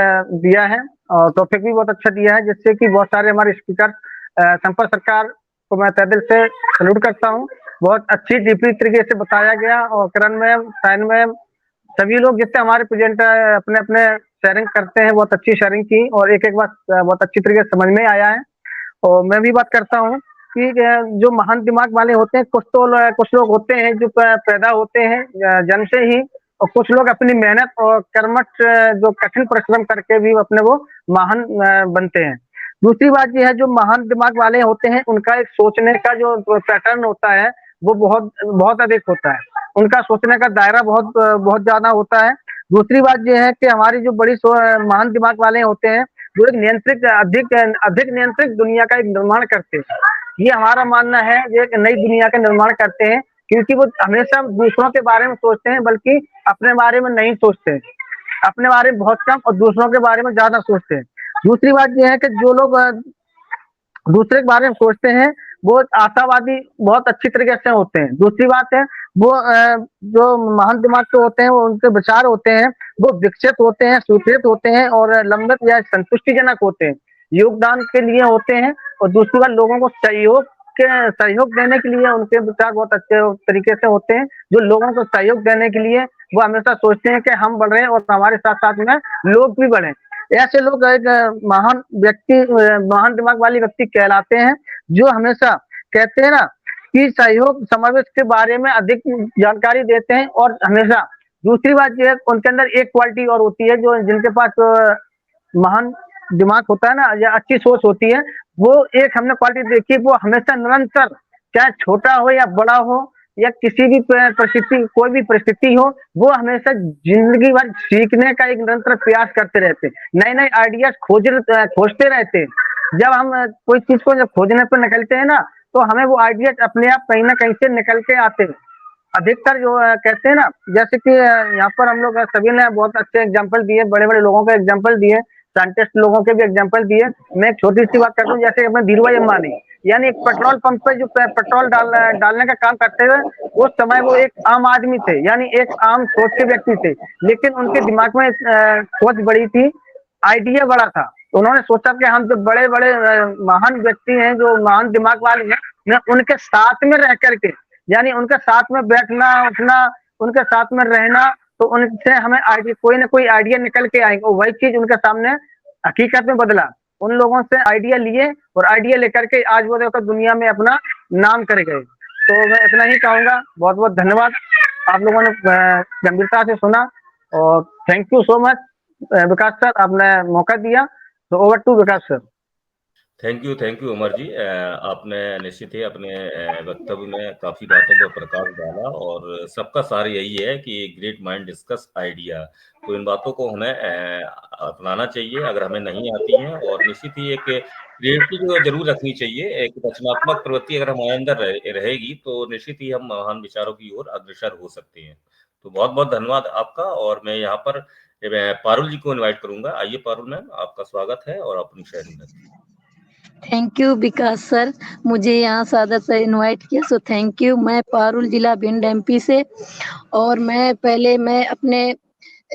दिया है, और टॉपिक भी बहुत अच्छा दिया है, जिससे कि बहुत सारे हमारे स्पीकर संपर्क सरकार को मैं तहे दिल से सैल्यूट करता हूँ। बहुत अच्छी डीपली तरीके से बताया गया, और किरण मैम, सायन मैम, सभी लोग जितने हमारे प्रेजेंट अपने अपने शेयरिंग करते हैं, बहुत अच्छी शेयरिंग की, और एक एक बात बहुत अच्छी तरीके से समझ में आया है। और मैं भी बात करता हूँ कि जो महान दिमाग वाले होते हैं, कुछ लोग होते हैं जो पैदा होते हैं जन्म से ही, और कुछ लोग अपनी मेहनत और कर्मठ जो कठिन परिश्रम करके भी अपने वो महान बनते हैं। दूसरी बात यह है, जो महान दिमाग वाले होते हैं उनका एक सोचने का जो पैटर्न होता है वो बहुत बहुत अधिक होता है, उनका सोचने का दायरा बहुत बहुत ज्यादा होता है। दूसरी बात यह है कि हमारी जो बड़ी महान दिमाग वाले होते हैं, जो एक नियंत्रित अधिक नियंत्रित दुनिया का एक निर्माण करते हैं। ये हमारा मानना है, ये एक नई दुनिया का निर्माण करते हैं, क्योंकि वो हमेशा दूसरों के बारे में सोचते हैं, बल्कि अपने बारे में नहीं सोचते। अपने बारे में बहुत कम और दूसरों के बारे में ज्यादा सोचते हैं। दूसरी बात यह है कि जो लोग दूसरे के बारे में सोचते हैं वो आशावादी बहुत अच्छी तरीके से होते हैं। दूसरी बात है, वो जो महान दिमाग के होते हैं, वो उनके विचार होते हैं, वो विकसित होते हैं, स्वीकृत होते हैं, और लंबित या संतुष्टिजनक होते हैं, योगदान के लिए होते हैं। और दूसरी बात, लोगों को सहयोग के सहयोग देने के लिए उनके विचार बहुत अच्छे तरीके से होते हैं, जो लोगों को सहयोग देने के लिए वो हमेशा सोचते हैं कि हम बढ़ रहे हैं और हमारे साथ साथ में लोग भी बढ़े। ऐसे लोग एक महान व्यक्ति, महान दिमाग वाले व्यक्ति कहलाते हैं, जो हमेशा कहते हैं ना कि सहयोग समावेश के बारे में अधिक जानकारी देते हैं। और हमेशा दूसरी बात ये है, उनके अंदर एक क्वालिटी और होती है, जो जिनके पास महान दिमाग होता है ना या अच्छी सोच होती है, वो एक हमने क्वालिटी देखी, वो हमेशा निरंतर, चाहे छोटा हो या बड़ा हो या किसी भी परिस्थिति, कोई भी परिस्थिति हो, वो हमेशा जिंदगी भर सीखने का एक निरंतर प्रयास करते रहते, नए नए आइडियाज खोजते रहते। जब हम कोई चीज को जब खोजने पर निकलते हैं ना, तो हमें वो आइडियाज अपने आप कहीं ना कहीं से निकल के आते हैं। अधिकतर जो कहते हैं ना, जैसे कि यहाँ पर हम लोग सभी ने बहुत अच्छे एग्जाम्पल दिए, बड़े बड़े लोगों के एग्जाम्पल दिए, साइंटिस्ट लोगों के भी एग्जाम्पल दिए। मैं एक छोटी सी बात करता हूँ, जैसे अपने धीरूभाई अंबानी, यानी एक पेट्रोल पंप पे जो पेट्रोल डालने का काम करते हुए, उस समय वो एक आम आदमी थे, यानी एक आम सोच के व्यक्ति थे, लेकिन उनके दिमाग में सोच बड़ी थी, आइडिया बड़ा था। तो उन्होंने सोचा कि हम जो बड़े बड़े महान व्यक्ति हैं, जो महान दिमाग वाले हैं, मैं उनके साथ में रह करके, यानी उनके साथ में बैठना उठना, उनके साथ में रहना, तो उनसे हमें आइडिया, कोई ना कोई आइडिया निकल के आएंगे। वही चीज उनके सामने हकीकत में बदला, उन लोगों से आइडिया लिए और आइडिया लेकर के आज वो देखो दुनिया में अपना नाम कर गए। तो मैं इतना ही कहूंगा, बहुत बहुत धन्यवाद, आप लोगों ने गंभीरता से सुना, और thank you so much Vikas sir, आपने मौका दिया। तो over to Vikas sir. Thank you Umar ji. आपने निश्चित ही अपने वक्तव्य में काफी बातों पर प्रकाश डाला, और सबका सार यही है कि ग्रेट माइंड डिस्कस आइडिया, तो इन बातों को हमें अपनाना चाहिए अगर हमें नहीं आती हैं, और निश्चित ही एक क्रिएटिविटी जरूर रखनी चाहिए। एक रचनात्मक प्रवृत्ति अगर हमारे अंदर रहेगी तो निश्चित ही हम महान विचारों की ओर अग्रसर हो सकते हैं। तो बहुत बहुत धन्यवाद आपका, और मैं यहाँ पर पारुल जी को इन्वाइट करूंगा। आइए पारुल मैम, आपका स्वागत है और अपनी शेयरिंग करें। थैंक यू विकास सर, मुझे यहाँ सादर से इनवाइट किया, सो थैंक यू। मैं पारुल जिला भिंड एमपी से, और मैं अपने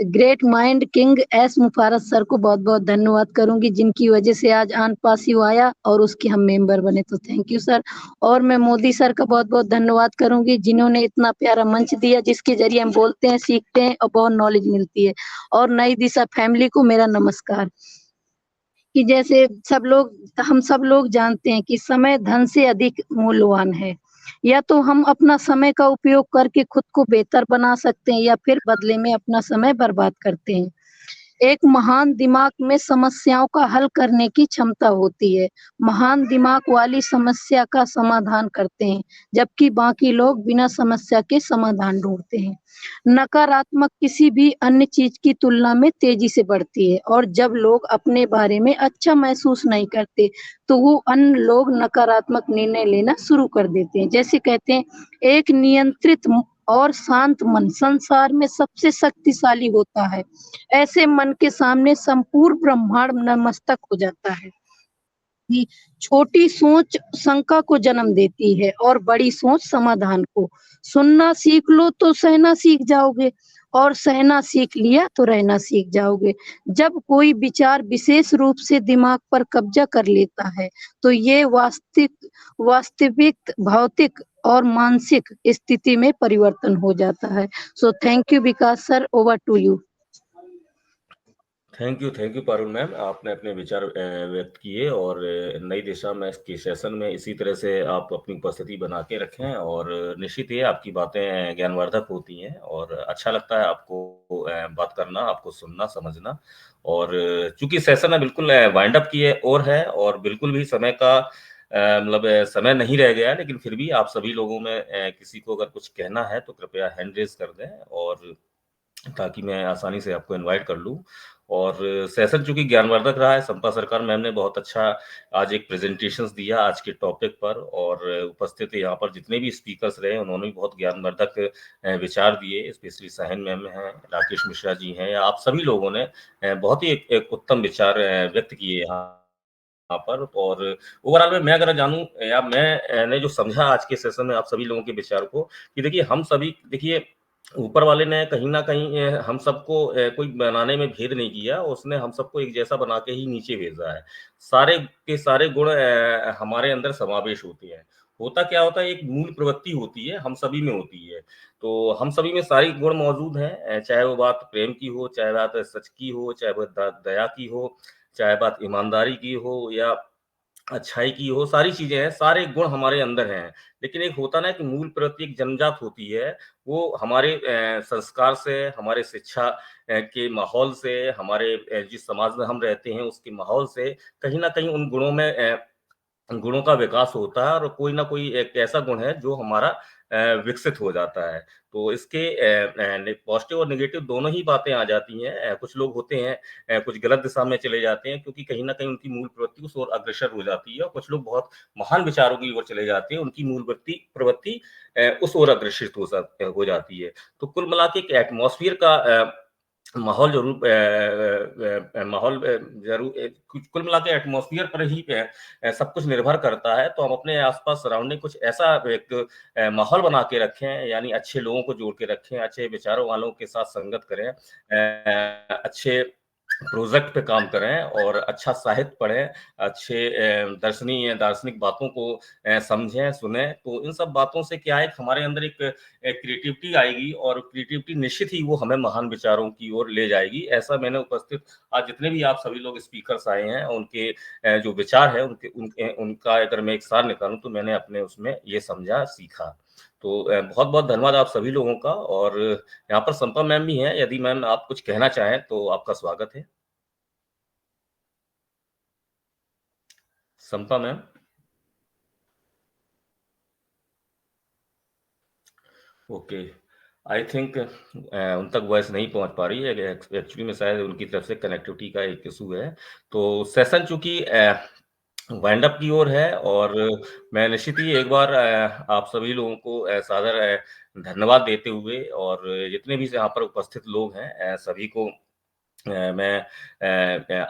great mind king S Mufarat sir को बहुत बहुत धन्यवाद करूंगी, जिनकी वजह से आज आन पासिव आया और उसके हम मेंबर बने, तो थैंक यू सर। और मैं मोदी सर का बहुत बहुत धन्यवाद करूंगी, जिन्होंने इतना प्यारा मंच दिया, जिसके जरिए हम बोलते हैं, सीखते हैं और बहुत नॉलेज मिलती है। और नई दिशा फैमिली को मेरा नमस्कार। कि जैसे हम सब लोग जानते हैं कि समय धन से अधिक मूल्यवान है, या तो हम अपना समय का उपयोग करके खुद को बेहतर बना सकते हैं, या फिर बदले में अपना समय बर्बाद करते हैं। एक महान दिमाग में समस्याओं का हल करने की क्षमता होती है। महान दिमाग वाली समस्या का समाधान करते हैं, जबकि बाकी लोग बिना समस्या के समाधान ढूंढते हैं। नकारात्मक किसी भी अन्य चीज की तुलना में तेजी से बढ़ती है, और जब लोग अपने बारे में अच्छा महसूस नहीं करते, तो वो अन्य लोग नकारात्मक निर्णय लेना शुरू कर देते हैं। जैसे कहते हैं, एक नियंत्रित और शांत मन संसार में सबसे शक्तिशाली होता है। ऐसे मन के सामने संपूर्ण ब्रह्मांड नतमस्तक हो जाता है। कि छोटी सोच शंका को जन्म देती है, और बड़ी सोच समाधान को। सुनना सीख लो तो सहना सीख जाओगे, और सहना सीख लिया तो रहना सीख जाओगे। जब कोई विचार विशेष रूप से दिमाग पर कब्जा कर लेता है, तो ये वास्तविक भौतिक और मानसिक स्थिति में परिवर्तन हो जाता है। So thank you Vikas sir, over to you. Thank you Parul ma'am, आपने अपने विचार व्यक्त किए, और नई दिशा में इसके सेशन में इसी तरह से आप अपनी उपस्थिति बना के रखें, और निश्चित ही आपकी बातें ज्ञानवर्धक होती हैं, और अच्छा लगता है आपको बात करना, आपको सुनना समझना। और चूंकि सेशन है बिल्कुल वाइंड अप की ओर है, और बिल्कुल भी समय का मतलब समय नहीं रह गया, लेकिन फिर भी आप सभी लोगों में किसी को अगर कुछ कहना है तो कृपया हैंड रेज कर दें, और ताकि मैं आसानी से आपको इनवाइट कर लूं। और सेशन चूंकि ज्ञानवर्धक रहा है, संपा सरकार मैम ने बहुत अच्छा आज एक प्रेजेंटेशंस दिया आज के टॉपिक पर, और उपस्थित यहाँ पर जितने भी स्पीकर्स रहे उन्होंने भी बहुत ज्ञानवर्धक विचार दिए। स्पेशली साहिन मैम हैं, राकेश मिश्रा जी हैं, या आप सभी लोगों ने बहुत ही एक उत्तम विचार व्यक्त किए यहाँ पर। और ओवरऑल में मैं अगर जानूं, या मैंने जो समझा आज के सेशन में आप सभी लोगों के विचार को, कि देखिए हम सभी, देखिए ऊपर वाले ने कहीं ना कहीं हम सबको कोई बनाने में भेद नहीं किया, उसने हम सबको एक जैसा बना के ही नीचे भेजा है। सारे के सारे गुण हमारे अंदर समावेश होते हैं, होता क्या होता है, एक मूल प्रवृत्ति होती है, हम सभी में होती है। तो हम सभी में सारी गुण मौजूद हैं, चाहे वो बात प्रेम की हो, चाहे बात सच की हो, चाहे वो दया की हो, चाहे बात ईमानदारी की हो या अच्छाई की हो, सारी चीजें हैं, सारे गुण हमारे अंदर हैं। लेकिन एक होता ना कि मूल प्रवृत्ति एक जन्मजात होती है, वो हमारे संस्कार से, हमारे शिक्षा के माहौल से, हमारे जिस समाज में हम रहते हैं उसके माहौल से कहीं न कहीं उन गुणों का विकास होता है और कोई ना कोई एक ऐसा गुण है जो हमारा विकसित हो जाता है। तो इसके पॉजिटिव और नेगेटिव दोनों ही बातें आ जाती हैं। कुछ लोग होते हैं कुछ गलत दिशा में चले जाते हैं क्योंकि कहीं न कहीं उनकी मूल प्रवृत्ति उस ओर अग्रसर हो जाती है और कुछ लोग बहुत महान विचारों की ओर चले जाते हैं, उनकी मूल प्रवृत्ति उस ओर अग्रसित हो जाती है। तो कुल मिला के एक एटमॉस्फियर का माहौल ज़रूर कुल मिला के एटमॉस्फियर पर ही सब कुछ निर्भर करता है। तो हम अपने आस-पास सराउंडिंग कुछ ऐसा एक माहौल बना के रखें, यानी अच्छे लोगों को जोड़ के रखें, अच्छे विचारों वालों के साथ संगत करें, अच्छे प्रोजेक्ट पे काम करें और अच्छा साहित्य पढ़ें, अच्छे दार्शनिक बातों को समझें, सुनें। तो इन सब बातों से क्या है कि हमारे अंदर एक क्रिएटिविटी आएगी और क्रिएटिविटी निश्चित ही वो हमें महान विचारों की ओर ले जाएगी। ऐसा मैंने उपस्थित आज जितने भी आप सभी लोग स्पीकर्स आए हैं, उनके जो विचार है उनका अगर मैं एक सार निकालूँ तो मैंने अपने उसमें ये समझा, सीखा। तो बहुत-बहुत धन्यवाद आप सभी लोगों का और यहाँ पर संपा मैम भी हैं, यदि मैम आप कुछ कहना चाहें तो आपका स्वागत है। संपा मैम? ओके, आई थिंक उन तक वॉइस नहीं पहुँच पा रही है, एक्चुअली में शायद उनकी तरफ से कनेक्टिविटी का एक इश्यू है। तो सेशन चूँकि वाइंड अप की ओर है और मैं निश्चित ही एक बार आप सभी लोगों को सादर धन्यवाद देते हुए और जितने भी यहाँ पर उपस्थित लोग हैं सभी को मैं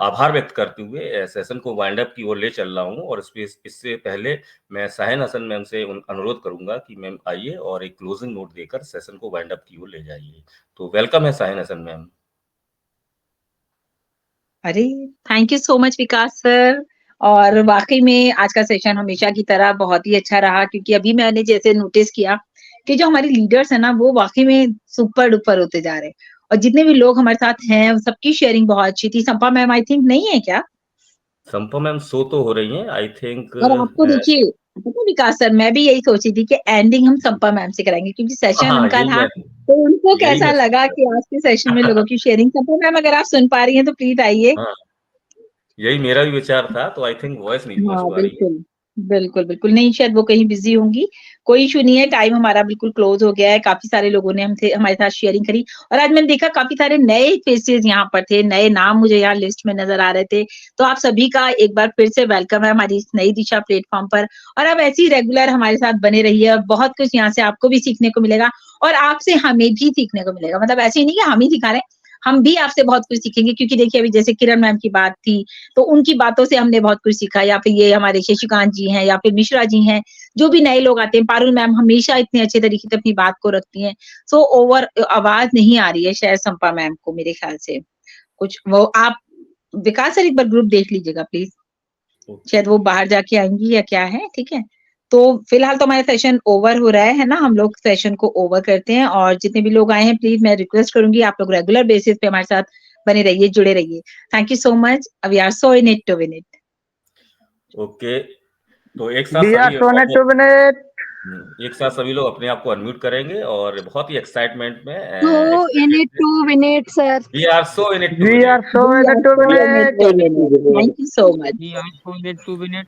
आभार व्यक्त करते हुए सेशन को वाइंड अप की ओर ले चल रहा हूँ और इससे पहले मैं साहिन हसन मैम से अनुरोध करूंगा कि मैम आइए और एक क्लोजिंग नोट देकर सेशन को वाइंड अप की ओर ले जाइए। तो वेलकम है साहिन हसन मैम। अरे thank you so much Vikas sir. और वाकई में आज का सेशन हमेशा की तरह बहुत ही अच्छा रहा क्योंकि अभी मैंने जैसे नोटिस किया कि जो हमारे लीडर्स है ना वो वाकई में सुपर डुपर होते जा रहे हैं और जितने भी लोग हमारे साथ हैं सबकी शेयरिंग बहुत अच्छी थी। संपा मैम आई थिंक नहीं है क्या? संपा मैम शो तो हो रही हैं आई थिंक। और आपको देखिए पता विकास सर मैं भी यही सोची थी कि एंडिंग हम संपा मैम से कराएंगे क्योंकि सेशन उनका था तो उनको कैसा लगा कि आज के सेशन में लोगों की शेयरिंग। संपा मैम अगर आप सुन पा रही हैं तो प्लीज आइए। यही मेरा भी विचार था तो आई थिंक वॉइस नहीं पहुंच पा रही है। बिल्कुल नहीं, शायद वो कहीं बिजी होंगी। कोई इशू नहीं है, टाइम हमारा बिल्कुल क्लोज हो गया है। काफी सारे लोगों ने हमारे साथ शेयरिंग करी और आज मैंने देखा काफी सारे नए फेसेस यहाँ पर थे, नए नाम मुझे यहाँ लिस्ट में नजर आ रहे थे। तो आप सभी का एक बार फिर से वेलकम है हमारी इस नई दिशा प्लेटफॉर्म पर और आप ऐसे ही रेगुलर हमारे साथ बने रहिए और बहुत कुछ यहाँ से आपको भी सीखने को मिलेगा और आपसे हमें भी सीखने को मिलेगा। मतलब ऐसे ही नहीं कि हम ही सिखा रहे हैं, हम भी आपसे बहुत कुछ सीखेंगे क्योंकि देखिए अभी जैसे किरण मैम की बात थी तो उनकी बातों से हमने बहुत कुछ सीखा या फिर ये हमारे शशिकांत जी हैं या फिर मिश्रा जी हैं, जो भी नए लोग आते हैं। पारुल मैम हमेशा इतने अच्छे तरीके से अपनी बात को रखती हैं। सो ओवर आवाज नहीं आ रही है शायद संपा मैम को मेरे ख्याल से कुछ। वो आप विकास सर एक बार ग्रुप देख लीजिएगा प्लीज, शायद वो बाहर जाके आएंगी या क्या है। ठीक है, तो फिलहाल तो हमारा सेशन ओवर हो रहा है ना, हम लोग सेशन को ओवर करते हैं और जितने भी लोग आए हैं प्लीज मैं रिक्वेस्ट करूंगी आप लोग रेगुलर बेसिस पे हमारे साथ बने रहिए, जुड़े रहिए। Thank you so much, we are so in it to win it. Okay, तो एक साथ सभी लोग अपने आप को अनम्यूट करेंगे और बहुत ही एक्साइटमेंट में in it to win it sir. We are so in it we are so in it to win it. Thank you so much. We are so in it to win it.